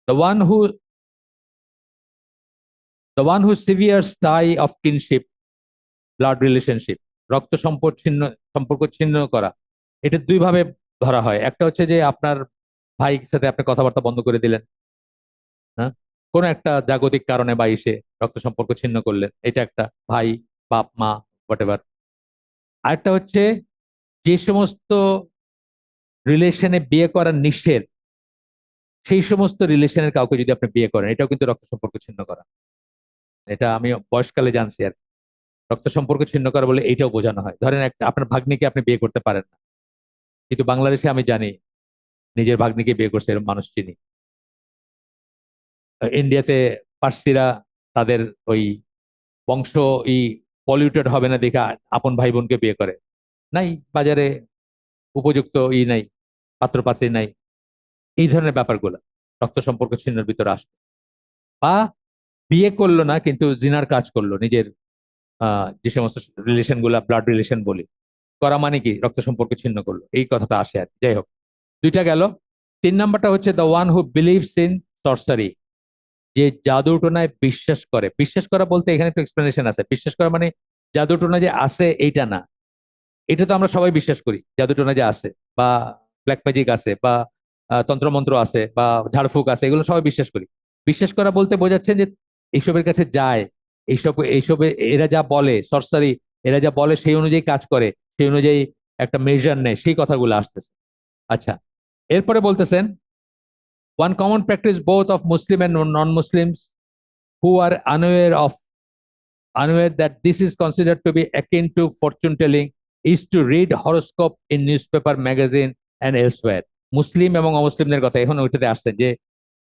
The one who the one who sever tie of kinship, blood relationship, রক্ত সম্পর্ক ছিন্ন করা। এটা দুই ভাবে ধরা হয়। একটা হচ্ছে যে আপনার ভাইয়ের সাথে আপনি কথাবার্তা বন্ধ করে দিলেন, হ্যাঁ, কোনো একটা জাগতিক কারণে বা ইসে রক্ত সম্পর্ক ছিন্ন করলেন, এটা একটা, ভাই, বাপ মা, হোয়াটএভার। আরেকটা হচ্ছে যে সমস্ত রিলেশনে বিয়ে করা নিষেধ, সেই সমস্ত রিলেশনের কাউকে যদি আপনি বিয়ে করেন, এটাও কিন্তু রক্ত সম্পর্ক ছিন্ন করা। এটা আমি বয়সকালে জানছি আর কি। রক্ত সম্পর্ক ছিন্ন করা বলে এইটাও বোঝানো হয়। ধরেন একটা আপনার ভাগ্নিকে আপনি বিয়ে করতে পারেন না, কিন্তু বাংলাদেশে আমি জানি নিজের ভাগ্নিকে বিয়ে করছে এরকম মানুষ চিনি। ইন্ডিয়াতে পার্সিরা তাদের ওই বংশ ই পলিউটেড হবে না দেখে আপন ভাই বোনকে বিয়ে করে। নাই বাজারে উপযুক্ত নাই, পাত্রপাত্রী নাই, এই ধরনের ব্যাপারগুলো রক্ত সম্পর্ক ছিন্নের ভিতরে আসবে। বা বিয়ে করলো না কিন্তু জিনার কাজ করলো, নিজের যে সমস্ত রিলেশন গুলা ব্লাড রিলেশন বলি, করা মানে কি রক্ত সম্পর্ক ছিন্ন করলো, এই কথাটা আসে আর কি। যাই হোক, দুইটা গেল। তিন নাম্বারটা হচ্ছে the one who believes in sorcery, যে জাদু টোনায় বিশ্বাস করে। বিশ্বাস করা বলতে এখানে একটু এক্সপ্লেনেশন আছে। বিশ্বাস করা মানে জাদু টোনা যে আছে এইটা না, এটা তো আমরা সবাই বিশ্বাস করি, জাদু টোনা যে আছে, বা ব্ল্যাক ম্যাজিক আছে, বা তন্ত্রমন্ত্র আছে, বা ঝাড়ফুঁক আছে, এগুলো সবাই বিশ্বাস করি। বিশ্বাস করা বলতে বোঝাচ্ছেন যে এইসবের কাছে যায়, এইসবে এরা যা বলে সরসারি, এরা যা বলে সেই অনুযায়ী কাজ করে, সেই অনুযায়ী একটা মেজার নেয়, সেই কথাগুলো আসতেছে। আচ্ছা, এরপরে বলতেছেন, one common practice both of Muslim and non Muslims who are unaware that this is considered to be akin to fortune telling is to read horoscope in newspaper, magazine and elsewhere. মুসলিম এবং অমুসলিমদের কথা এখন ওইটাতে আসছে, যে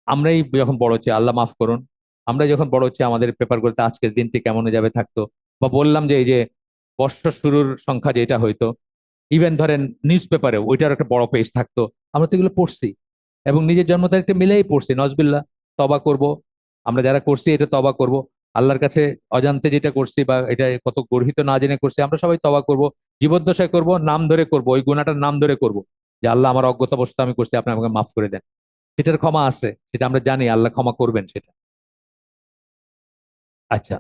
আমরাই যখন বড় হচ্ছে, আল্লাহ মাফ করুন, আমরা যখন বড় হচ্ছে আমাদের পেপারগুলোতে আজকের দিনটি কেমন যাবে থাকতো, বা বললাম যে এই যে বর্ষ শুরুর সংখ্যা যেটা হইতো, ইভেন ধরেন নিউজ পেপারে ওইটার একটা বড় পেজ থাকতো, আমরা তো এগুলো পড়ছি এবং নিজের জন্ম তারিখটা মিলেই পড়ছি। নজবিল্লা, তবা করব, আমরা যারা করছি এটা তবা করব। আল্লাহর কাছে অজান্তে যেটা করছি বা এটা কত গর্হিত না জেনে করছি, আমরা সবাই তওবা করব, জীবদ্দশায় করব, নাম ধরে করব, ওই গুনাহটার নাম ধরে করব, যে আল্লাহ আমার অজ্ঞতাবশত আমি করছি, আপনি আমাকে মাফ করে দেন। সেটার ক্ষমা আছে, সেটা আমরা জানি, আল্লাহ ক্ষমা করবেন সেটা। আচ্ছা,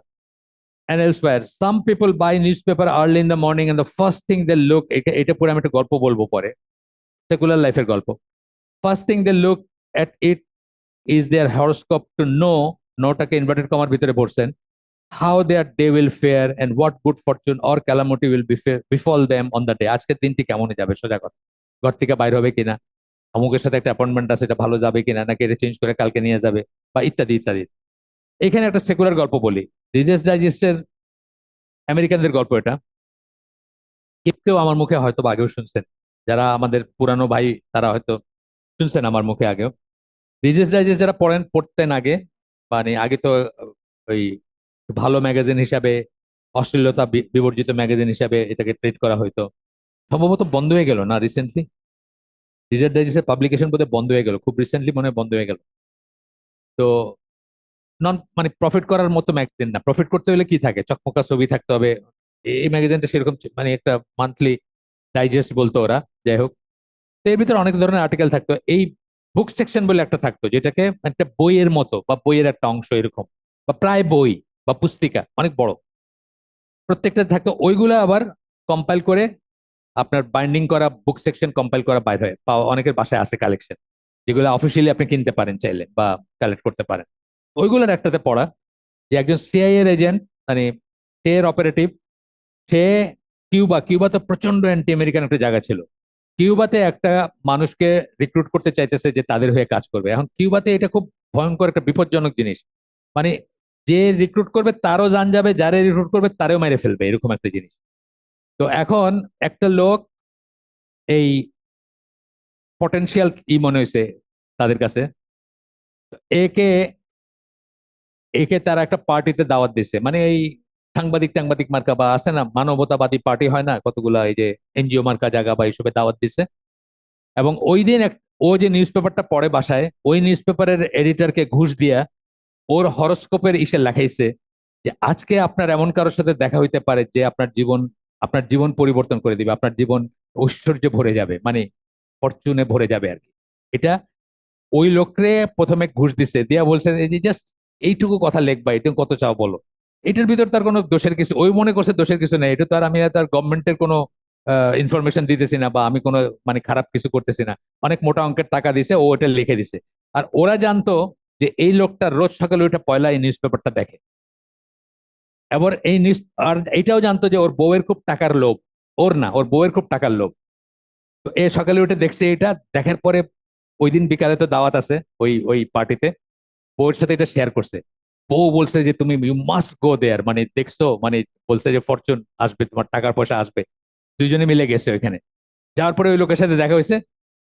and elsewhere some people buy newspaper early in the morning and the first thing they look, এটা এটা পরে আমি একটা গল্প বলবো পরে, সেকুলার লাইফের গল্প। First thing they look at it is their horoscope to know, নোটাকে ইনভার্টেড কমার ভিতরে পড়ছেন, how their day will fare and what good fortune or calamity will befall them on the day. আজকের দিনটি কেমন যাবে, সোজা কথা, ঘর থেকে বাইর হবে কিনা, অমুকের সাথে একটা অ্যাপয়েন্টমেন্ট আছে, এটা ভালো যাবে কিনা, নাকি এটা চেঞ্জ করে কালকে নিয়ে যাবে, বা ইত্যাদি ইত্যাদি। এখানে একটা সেকুলার গল্প বলি, রিডার্স ডাইজেস্টের আমেরিকানদের গল্প এটা। কেউ কেউ আমার মুখে হয়তো বা আগেও শুনছেন, যারা আমাদের পুরানো ভাই তারা হয়তো শুনছেন আমার মুখে আগেও। রিডার্স ডাইজেস্ট যারা পড়তেন আগে, মানে আগে তো ওই ভালো ম্যাগাজিন হিসাবে, অশ্লীলতা বিবর্জিত ম্যাগাজিন হিসাবে এটাকে ট্রিট করা হয়তো, সম্ভবত বন্ধ হয়ে গেল না রিসেন্টলি, রিডার ডাইজেস্টের পাবলিকেশন বোধহয় বন্ধ হয়ে গেল, খুব রিসেন্টলি মনে হয় বন্ধ হয়ে গেল। তো নন মানে প্রফিট করার মতো ম্যাগাজিন না, প্রফিট করতে হলে কি থাকে, চকমকা ছবি থাকতে হবে, এই ম্যাগাজিনটা সেরকম মানে একটা মান্থলি ডাইজেস্ট বলতো ওরা, যাই হোক। তো এর ভিতরে অনেক ধরনের আর্টিকেল থাকতো, এই বুক সেকশন বলে একটা থাকতো, যেটাকে একটা বইয়ের মতো বা বইয়ের একটা অংশ এরকম, বা প্রায় বই বা পুস্তিকা অনেক বড়, প্রত্যেকটা থাকতো। ওইগুলো আবার কম্পাইল করে আপনার বাইন্ডিং করা বুক সেকশন কম্পাইল করা বাইর হয়, পাওয়া অনেকের বাসায় আছে কালেকশন, যেগুলো অফিসিয়ালি আপনি কিনতে পারেন চাইলে বা কালেক্ট করতে পারেন। ওইগুলোর একটাতে পড়া যে একজন সিআইএ এর এজেন্ট, মানে সিআইএর অপারেটিভ, সে কিউবা তো প্রচন্ড অ্যান্টি আমেরিকান একটা জায়গা ছিল, কিউবাতে একটা মানুষকে রিক্রুট করতে চাইতেছে যে তাদের হয়ে কাজ করবে। এখন কিউবাতে এটা খুব ভয়ঙ্কর একটা বিপজ্জনক জিনিস, মানে যে রিক্রুট করবে তারও জান যাবে, যারে রিক্রুট করবে তারেও মেরে ফেলবে, এরকম একটা জিনিস। তো এখন একটা লোক এই পটেনশিয়াল মনে হয়েছে তাদের কাছে, একে একে তারা একটা পার্টিতে দাওয়াত দিচ্ছে, মানে এই সাংবাদিক টাংবাদিক মার্কা বা আছে না মানবতাবাদী পার্টি হয় না কতগুলা, এই যে এনজিও মার্কা জায়গা বা এইসবে দাওয়াত দিচ্ছে। এবং ওই দিন ও যে নিউজ পেপারটা পড়ে বাসায়, ওই নিউজ পেপারের এডিটরকে ঘুষ দিয়া ওর হরোস্কোপের ইসে লেখাইছে যে আজকে আপনার এমন কারোর সাথে দেখা হইতে পারে যে আপনার জীবন পরিবর্তন করে দিবে, আপনার জীবন ঐশ্বর্যে ভরে যাবে, মানে ফরচুনে ভরে যাবে আর কি। এটা ওই লোকরে প্রথমে ঘুষ দিছে, দিয়া বলছে এই যে জাস্ট এইটুকু কথা লিখবা, এটুকু কত চাও বলো। এটার ভিতর তার কোনো দোষের কিছু, ওই মনে করছে দোষের কিছু নেই, এটা তো আর আমি আর তার গভর্নমেন্টের কোনো ইনফরমেশন দিতেছি না, বা আমি কোনো মানে খারাপ কিছু করতেছি না, অনেক মোটা অঙ্কের টাকা দিছে, ও ওটা লিখে দিছে। আর ওরা জানতো যে এই লোকটা রোজ সকালে ওইটা পয়লা এই নিউজ পেপারটা দেখে। এবার এই নিউজ, আর এটাও জানতো যে ওর বউয়ের খুব টাকার লোভ, ওর না, ওর বউয়ের খুব টাকার লোভ। তো এ সকালে উঠে দেখছে এটা, দেখার পরে ওই দিন বিকালে তো দাওয়াত আছে ওই ওই পার্টিতে, বউয়ের সাথে এটা শেয়ার করছে। বউ বলছে যে তুমি ইউ মাস্ট গো দেয়ার, মানে দেখছো, মানে বলছে যে ফরচুন আসবে, তোমার টাকার পয়সা আসবে। দুইজনে মিলে গেছে ওইখানে, যাওয়ার পরে ওই লোকের সাথে দেখা হয়েছে।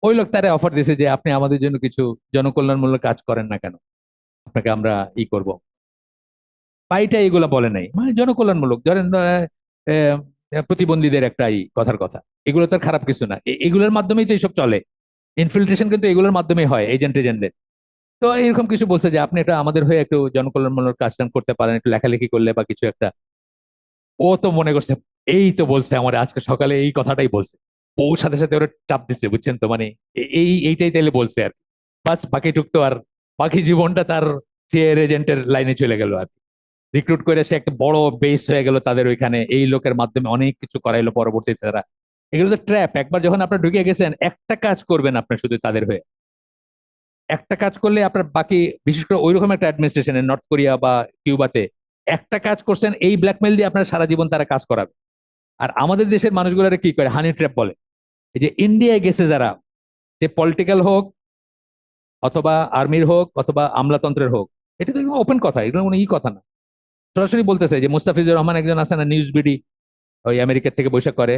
ওই লোক তারা অফার দিয়েছে যে আপনি আমাদের জন্য কিছু জনকল্যাণমূলক কাজ করেন না কেন, আপনাকে আমরা ই করব। পাইটা এগুলা বলে নাই, মানে জনকল্যাণমূলক, ধরেন প্রতিবন্ধীদের একটা কথার কথা, এগুলো তার খারাপ কিছু না, এগুলোর মাধ্যমেই তো এইসব চলে, ইনফিল্ট্রেশন কিন্তু এগুলোর মাধ্যমেই হয়, এজেন্টদের। তো এরকম কিছু বলছে যে আপনি এটা আমাদের হয়ে একটু জনকল্যাণমূলক কাজ টাজ করতে পারেন, একটু লেখালেখি করলে বা কিছু একটা। ও তো মনে করছে এই তো বলছে আমার আজকে সকালে এই কথাটাই বলছে, ওর সাথে সাথে ওরা চাপ দিচ্ছে, বুঝছেন তো, মানে এইটাই তাইলে বলছে আর কি। বাস বাকিটুক তো আর, বাকি জীবনটা তার সিএর এজেন্টের লাইনে চলে গেল আর কি। রিক্রুট করে সে একটা বড় বেস হয়ে গেল তাদের ওইখানে, এই লোকের মাধ্যমে অনেক কিছু করাইলো পরবর্তীতে তারা। এগুলো তো ট্র্যাপ, একবার যখন আপনার ঢুকে গেছেন একটা কাজ করবেন আপনি শুধু তাদের হয়ে, একটা কাজ করলে আপনার বাকি, বিশেষ করে ওইরকম একটা অ্যাডমিনিস্ট্রেশনে নর্থ কোরিয়া বা কিউবাতে, একটা কাজ করছেন এই ব্ল্যাকমেল দিয়ে আপনার সারা জীবন তারা কাজ করাবে। আর আমাদের দেশের মানুষগুলোরা কি করে, হানি ট্র্যাপ বলে। এই যে ইন্ডিয়ায় গেছে যারা, যে পলিটিক্যাল হোক অথবা আর্মির হোক অথবা আমলাতন্ত্রের হোক, এটা তো ওপেন কথা, এগুলো কোনো কথা না, সরাসরি বলতেছে যে মুস্তাফিজুর রহমান একজন আছে না নিউজ বিডি, ওই আমেরিকার থেকে বৈশাখ করে,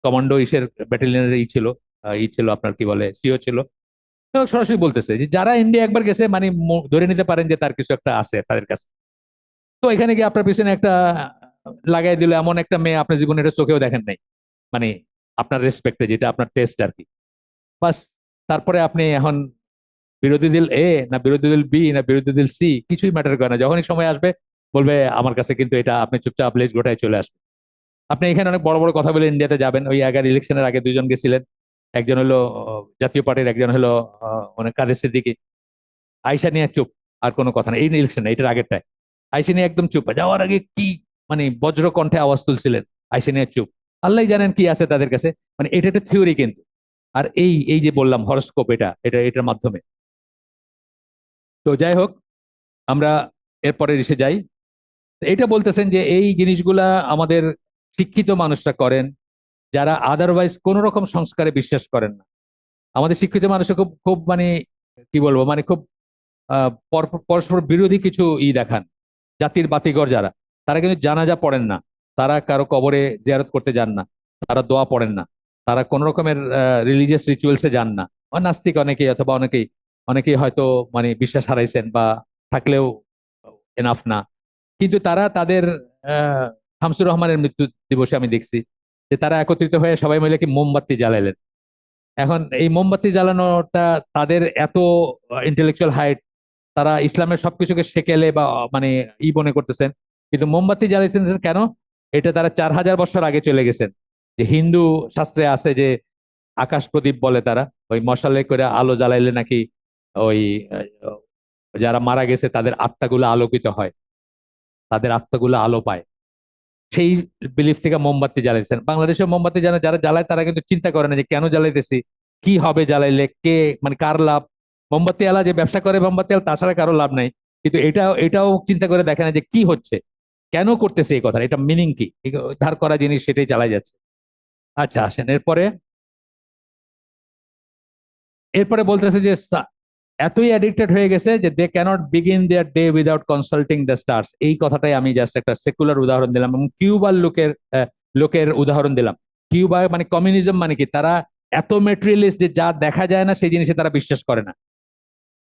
কমান্ডো ইসের ব্যাটালিয়নের ছিল, ছিল আপনার কি বলে সিও ছিল। তো সরাসরি বলতেছে যে যারা ইন্ডিয়া একবার গেছে, মানে ধরে নিতে পারেন যে তার কিছু একটা আছে তাদের কাছে। তো এখানে গিয়ে আপনার পিছনে একটা লাগাই দিল এমন একটা মেয়ে, আপনার জীবনে এটা চোখেও দেখেন নাই, মানে আপনার রেসপেক্টে যেটা আপনার টেস্ট আর কি। বাস, তারপরে আপনি এখন বিরোধী দল এ না বিরোধী দল বি না বিরোধী দল সি কিছুই ম্যাটার করে না, যখনই সময় আসবে বলবে আমার কাছে কিন্তু এটা, আপনি চুপচাপ লেজ গোটায় চলে আসবেন। আপনি এখানে অনেক বড় বড় কথা বলে ইন্ডিয়াতে যাবেন, ওই আগের ইলেকশনের আগে দুজন গেছিলেন, একজন হলো জাতীয় পার্টির, একজন হলো অনেক কাদের সিদ্দিকী। আয়সা নিয়ে চুপ, আর কোনো কথা নেই, এই ইলেকশন এটার আগেরটায় আয়সা নিয়ে একদম চুপ, যাওয়ার আগে কি মানে বজ্র কণ্ঠে আওয়াজ তুলছিলেন, আয়সা নিয়ে চুপ। আল্লাহ জানেন কি আছে তাদের কাছে, মানে এটা একটা থিওরি কিন্তু। আর এই এই যে বললাম হরস্কোপ, এটা এটা এটার মাধ্যমে। তো যাই হোক, আমরা এরপরে এসে যাই। তো এটা বলতেছেন যে এই জিনিসগুলা আমাদের শিক্ষিত মানুষরা করেন, যারা আদারওয়াইজ কোন রকম সংস্কারে বিশ্বাস করেন না। আমাদের শিক্ষিত মানুষরা খুব খুব মানে কি বলবো, মানে খুব পরস্পর বিরোধী কিছু দেখান। জাতির বাতিঘর যারা, তারা কিন্তু জানাজা পড়েন না, তারা কারো কবরে জিয়ারত করতে যান না, তারা দোয়া পড়েন না, তারা কোন রকমের রিলিজিয়াস রিচুয়ালসে যান না। নাস্তিক অনেকেই, অথবা অনেকেই অনেকেই হয়তো মানে বিশ্বাস হারাইছেন বা থাকলেও এনাফ না। কিন্তু তারা তাদের আহ শামসুর রহমানের মৃত্যু দিবসে আমি দেখছি যে তারা একত্রিত হয়ে সবাই মিলে কি মোমবাতি জ্বালাইলেন। এখন এই মোমবাতি জ্বালানোটা তাদের এত ইন্টেলেকচুয়াল হাইট, তারা ইসলামের সবকিছুকে সেকেলে বা মানে মনে করতেছেন, কিন্তু মোমবাতি জ্বালাইছেন কেন? এটা তারা 4000 বছর আগে চলে গেছেন। যে হিন্দু শাস্ত্রে আছে যে আকাশ প্রদীপ বলে তারা, ওই মশালে করে আলো জ্বালাইলে নাকি ওই আহ, যারা মারা গেছে তাদের আত্মাগুলো আলোকিত হয়, তাদের আত্মাগুলো আলো পায়। সেই বিলিফ থেকে মোমবাতি জ্বালাইছেন। বাংলাদেশে মোমবাতি যারা জ্বালায় তারা কিন্তু চিন্তা করে না যে কেন জ্বালাইতেছি, কি হবে জ্বালাইলে, কে মানে কার লাভ। মোমবাতি আলা যে ব্যবসা করে মোমবাতি আলা, তাছাড়া কারো লাভ নাই। কিন্তু এটাও চিন্তা করে দেখে না যে কি হচ্ছে, কেন করতেছে এই কথা, এটা মিনিং কি, ধার করা জিনিস সেটাই চালাই যাচ্ছে। আচ্ছা আসেন এরপরে। এরপরে বলতেছে যে এতই অ্যাডিক্টেড হয়ে গেছে যে they cannot begin their day without consulting the stars. এই কথাটাই আমি জাস্ট একটা সেকুলার উদাহরণ দিলাম, এবং কিউবার লোকের উদাহরণ দিলাম। কিউবা মানে কমিউনিজম মানে কি, তারা এত মেটেরিয়ালিস্ট যে যা দেখা যায় না সেই জিনিসে তারা বিশ্বাস করে না।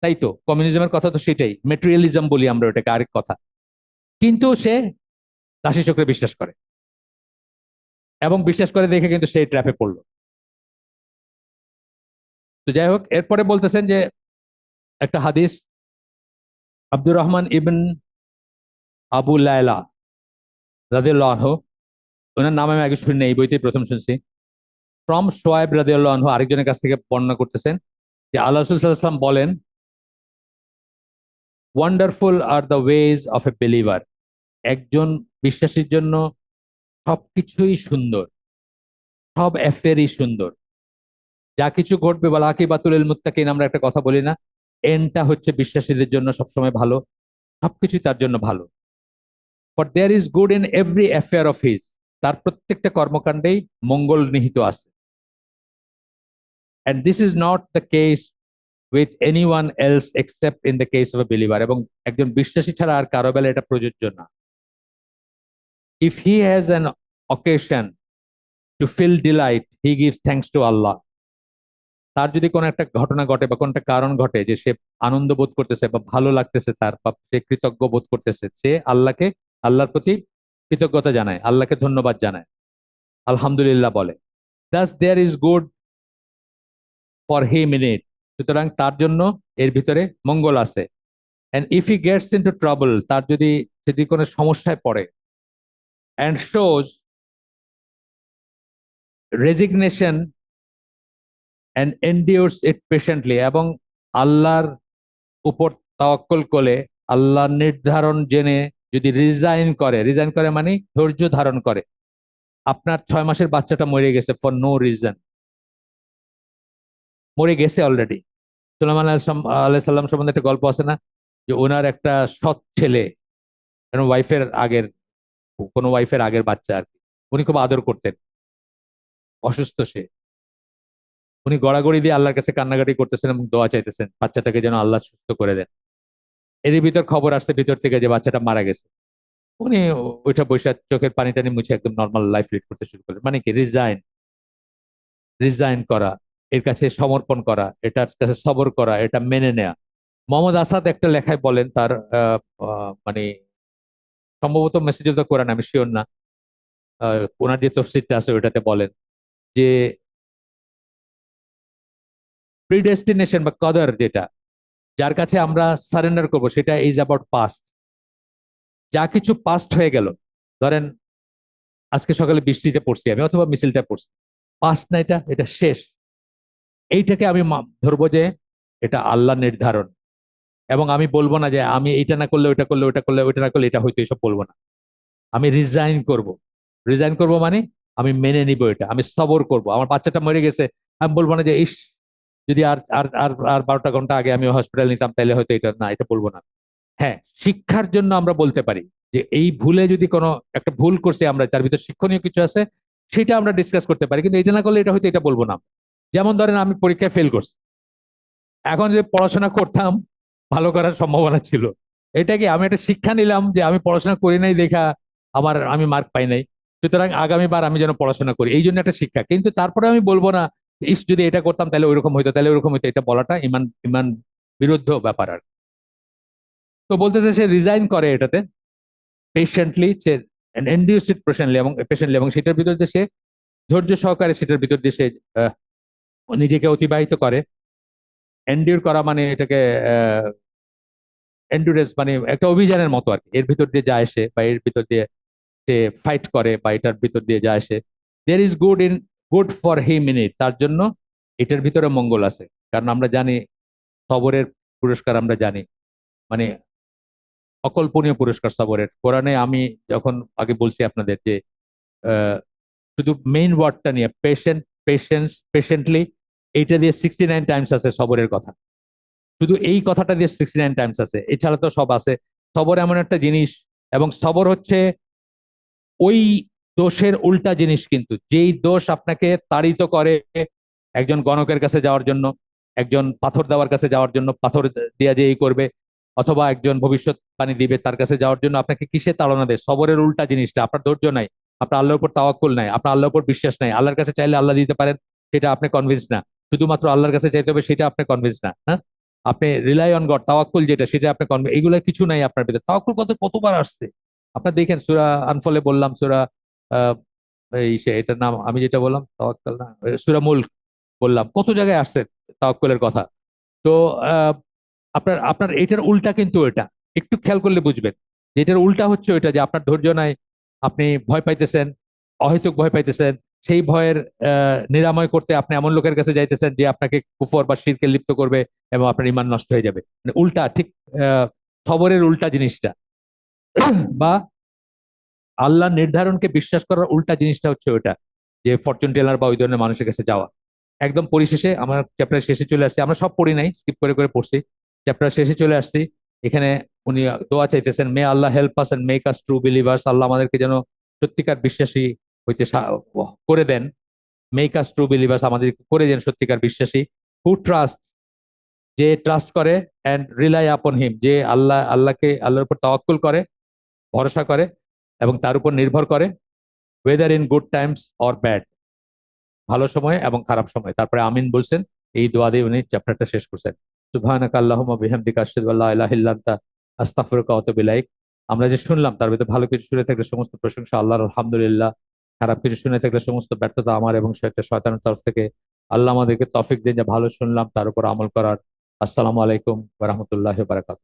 তাই তো কমিউনিজমের কথা তো সেটাই, মেটেরিয়ালিজম বলি আমরা ওটাকে, আরেক কথা। কিন্তু সে রাশিচক্রে বিশ্বাস করে, এবং বিশ্বাস করে দেখে কিন্তু সেই ট্র্যাপে পড়লো। তো যাই হোক, এরপরে বলতেছেন যে একটা হাদিস, আব্দুর রহমান ইবন আবু লায়লা রাদিয়াল্লাহু আনহু, ওনার নাম আমি আগে শুনি না, এই বইতে প্রথম শুনছি। ফ্রম সোয়াইব রাদিয়াল্লাহু আনহু, আরেকজনের কাছ থেকে বর্ণনা করতেছেন যে আল্লাহ রাসূল সাল্লাল্লাহু আলাইহি ওয়াসাল্লাম বলেন, wonderful are the ways of a believer. একজন বিশ্বাসীর জন্য সবকিছুই সুন্দর, সব অ্যাফেয়ারই সুন্দর। যা কিছু ঘটবে, বলা আকিবাতুল লিল মুত্তাকিন, আমরা একটা কথা বলি না, এন্ডটা হচ্ছে বিশ্বাসীদের জন্য সবসময় ভালো, সবকিছুই তার জন্য ভালো। For there is good in every affair of his, তার প্রত্যেকটা কর্মকাণ্ডেই মঙ্গল নিহিত আছে। And this is not the case with anyone else except in the case of a believer. এবং একজন বিশ্বাসী ছাড়া আর কারো বেলা এটা প্রযোজ্য না। If he has an occasion to feel delight, he gives thanks to Allah. তার যদি কোনো একটা ঘটনা ঘটে বা কোনো একটা কারণ ঘটে যে সে আনন্দ বোধ করতেছে বা ভালো লাগতেছে তার, বা সে কৃতজ্ঞ বোধ করতেছে, সে আল্লাহর প্রতি কৃতজ্ঞতা জানায়, আল্লাহকে ধন্যবাদ জানায়, আলহামদুলিল্লাহ বলে। Thus there is good for him in it. সুতরাং তার জন্য এর ভিতরে মঙ্গল আছে। And if he gets into trouble, তার যদি কোনো সমস্যায় পড়ে, and shows resignation and endures it patiently, এবং আল্লাহর উপর তাওয়াক্কুল করে, আল্লাহর নির্ধারণ জেনে যদি রিজাইন করে মানে ধৈর্য ধারণ করে। আপনার 6 মাসের বাচ্চাটা মরে গেছে ফর নো রিজন, মরে গেছে অলরেডি। সুলাইমান আলাইহিস সালাম সম্বন্ধে একটা গল্প আছে না, যে ওনার একটা সৎ ছেলে, কোনো ওয়াইফের আগের বাচ্চা আর কি, উনি খুব আদর করতেন। অসুস্থ সে, উনি গড়াগড়ি দিয়ে আল্লাহর কাছে কান্নাকাটি করতেছেন এবং দোয়া চাইতেছেন বাচ্চাটাকে যেন আল্লাহ সুস্থ করে দেন। এরই ভিতর খবর আসছে ভিতর থেকে যে বাচ্চাটা মারা গেছে। উনি ওইটা বৈশা চোখের পানি টানি মুছে একদম নর্মাল লাইফ লিড করতে শুরু করলেন। মানে কি, রিজাইন করা, এর কাছে সমর্পণ করা, এটার কাছে সবর করা, এটা মেনে নেয়া। মোহাম্মদ আসাদ একটা লেখায় বলেন, তার মানে সম্ভবত মেসেজ অফ দ্য কোরআন, আমি শিওর না, ওনার যে তফসিরটা আছে ওইটাতে বলেন যে প্রিডেস্টিনেশন বা কদর, যেটা যার কাছে আমরা সারেন্ডার করবো, সেটা ইজ অ্যাবাউট পাস্ট। যা কিছু পাস্ট হয়ে গেল, ধরেন আজকে সকালে বৃষ্টিতে পড়ছি আমি অথবা মিছিলটা পড়ছি, পাস্ট না, এটা এটা শেষ। এইটাকে আমি ধরবো যে এটা আল্লাহ নির্ধারণ। এবং আমি বলবো না যে আমি এটা না করলে ওইটা করলে, ওইটা করলে ওইটা না করলে এটা হয়তো, এসব বলবো না। আমি রিজাইন করব। রিজাইন করব মানে আমি মেনে নিব, এটা আমি সবর করব। আমার বাচ্চাটা মরে গেছে, আমি বলবো না যে ইস, যদি আর আর আর আর 12টা ঘন্টা আগে আমি হসপিটাল নিতাম তাহলে হয়তো এটা না, এটা বলবো না। হ্যাঁ, শিক্ষার জন্য আমরা বলতে পারি যে এই ভুলে যদি কোনো একটা ভুল করছি আমরা, তার ভিতর শিক্ষণীয় কিছু আছে, সেটা আমরা ডিসকাস করতে পারি, কিন্তু এটা না করলে এটা হয়তো, এটা বলবো না। যেমন ধরেন আমি পরীক্ষায় ফেল করছি, এখন যদি পড়াশোনা করতাম ভালো করার সম্ভাবনা ছিল। এটা কি আমি একটা শিক্ষা নিলাম যে আমি পড়াশোনা করি নাই দেখা আমি মার্ক পাই নাই, সুতরাং আগামীবার আমি যেন পড়াশোনা করি, এই জন্য একটা শিক্ষা। কিন্তু তারপরে আমি বলবো না ইস যদি এটা করতাম তাহলে ওইরকম হইতো, তাহলে ওইরকম হইতো, এটা বলাটা ইমান ইমান বিরুদ্ধ ব্যাপার আর। তো বলতেছে সে রিজাইন করে এটাতে পেশেন্টলি, সে এন্ডিউস ইট পেশেন্টলি, এবং সেটার ভিতর দিয়ে সে ধৈর্য সহকারে সেটার ভিতর দিয়ে সে আহ, নিজেকে অতিবাহিত করে। এন্ডিউর করা মানে এটাকে এন্ডুরেন্স মানে একটা অভিযানের মতো আর কি, এর ভিতর দিয়ে যায় সে, বা এর ভিতর দিয়ে সে ফাইট করে, বা এটার ভিতর দিয়ে যায় সে। There is good for him in it, তার জন্য এটার ভিতরে মঙ্গল আছে। কারণ আমরা জানি সবরের পুরস্কার, আমরা জানি মানে অকল্পনীয় পুরস্কার সবরের। কোরআনে আমি যখন আগে বলছি আপনাদের যে আহ, শুধু মেইন ওয়ার্ডটা নিয়ে পেশেন্স, পেশেন্টলি, এইটা দিয়ে 69 টাইমস আছে সবরের কথা। শুধু এই কথাটা দিয়ে 69 টাইমস আছে, এছাড়া তো সব আছে। সবর এমন একটা জিনিস, এবং সবর হচ্ছে ওই দোষের উল্টা জিনিস, কিন্তু যেই দোষ আপনাকে তাড়িত করে একজন গণকের কাছে যাওয়ার জন্য, একজন পাথর দেওয়ার কাছে যাওয়ার জন্য, পাথর দিয়া যে এই করবে, অথবা একজন ভবিষ্যৎবাণী দিবে তার কাছে যাওয়ার জন্য আপনাকে কিসে তাড়না দেয়? সবরের উল্টা জিনিসটা, আপনার ধৈর্য নাই, আপনার আল্লাহর উপর তাওয়াক্কুল নাই, আপনার আল্লাহর উপর বিশ্বাস নাই, আল্লাহর কাছে চাইলে আল্লাহ দিতে পারেন সেটা আপনি কনভিন্স না, শুধুমাত্র আল্লাহর কাছে চাইতে হবে সেটা আপনি কনভিন্স না, হ্যাঁ। আপনি রিলাই অন গড, তাওয়াক্কুল যেটা, সেটা আপনি কনভিন্স, এগুলো কিছু নাই আপনার ভিতরে। তাওয়াক্কুল কতবার আসছে আপনার দেখেন, সূরা আনফলে বললাম, সূরা আহ এটার নাম আমি যেটা বললাম তাওয়াক্কাল না, সূরা মুলক বললাম, কত জায়গায় আসছে তাওয়াক্কুলের কথা। তো আহ, আপনার আপনার এটার উল্টা কিন্তু এটা, একটু খেয়াল করলে বুঝবেন যে এটার উল্টা হচ্ছে ওইটা, যে আপনার ধৈর্য নাই, আপনি ভয় পাইতেছেন, অহেতুক ভয় পাইতেছেন, সেই ভয়ের নিরাময় করতে আপনি এমন লোকের কাছে যাইতেছেন যে আপনাকে কুফর বা শিরকে লিপ্ত করবে এবং আপনার ইমান নষ্ট হয়ে যাবে। মানে উল্টা, ঠিক আহ, খবরের উল্টা জিনিসটা, বা আল্লাহ নির্ধারণকে বিশ্বাস করার উল্টা জিনিসটা হচ্ছে ওটা, যে ফরচুন টেলার বা ওই ধরনের মানুষের কাছে যাওয়া। একদম পরিশেষে আমার চ্যাপ্টার শেষে চলে আসছি, আমরা সব পড়ি নাই, স্কিপ করে করে পড়ছি, চ্যাপ্টার শেষে চলে আসছি। এখানে উনি দোয়া চাইতেছেন, may Allah help us and make us true believers, Allah আমাদেরকে যেন সত্যিকার বিশ্বাসী হইতে করে দেন। মেক আস ট্রু বিলিভার্স, আমাদের করে দেন সত্যিকার বিশ্বাসী। হু ট্রাস্ট, যে ট্রাস্ট করে, অ্যান্ড রিলাই আপন হিম, যে আল্লাহর উপর তাওয়াক্কুল করে, ভরসা করে এবং তার উপর নির্ভর করে, weather in good Times or bad, ভালো সময় এবং খারাপ সময়। তারপরে আমিন বলছেন, এই দোয়া দিয়ে উনি চ্যাপ্টারটা শেষ করছেন। সুবহানাকা আল্লাহুম্মা বিহামদিকা আশহাদু আল্লা ইলাহা ইল্লা আনতা আস্তাগফিরুকা ওয়া আতুবু ইলাইক। আমরা যে শুনলাম তার ভিতরে ভালো কিছু শুনে থাকলে সমস্ত প্রশংসা আল্লাহর, আলহামদুলিল্লাহ। খারাপ কিছু শুনে থাকলে সমস্ত ব্যর্থতা আমার এবং সেটা শয়তানের তরফ থেকে। আল্লাহ আমাদেরকে তৌফিক দিন যে ভালো শুনলাম তার উপর আমল করার। আসসালামু আলাইকুম ওয়া রাহমাতুল্লাহি ওয়া বারাকাতুহু।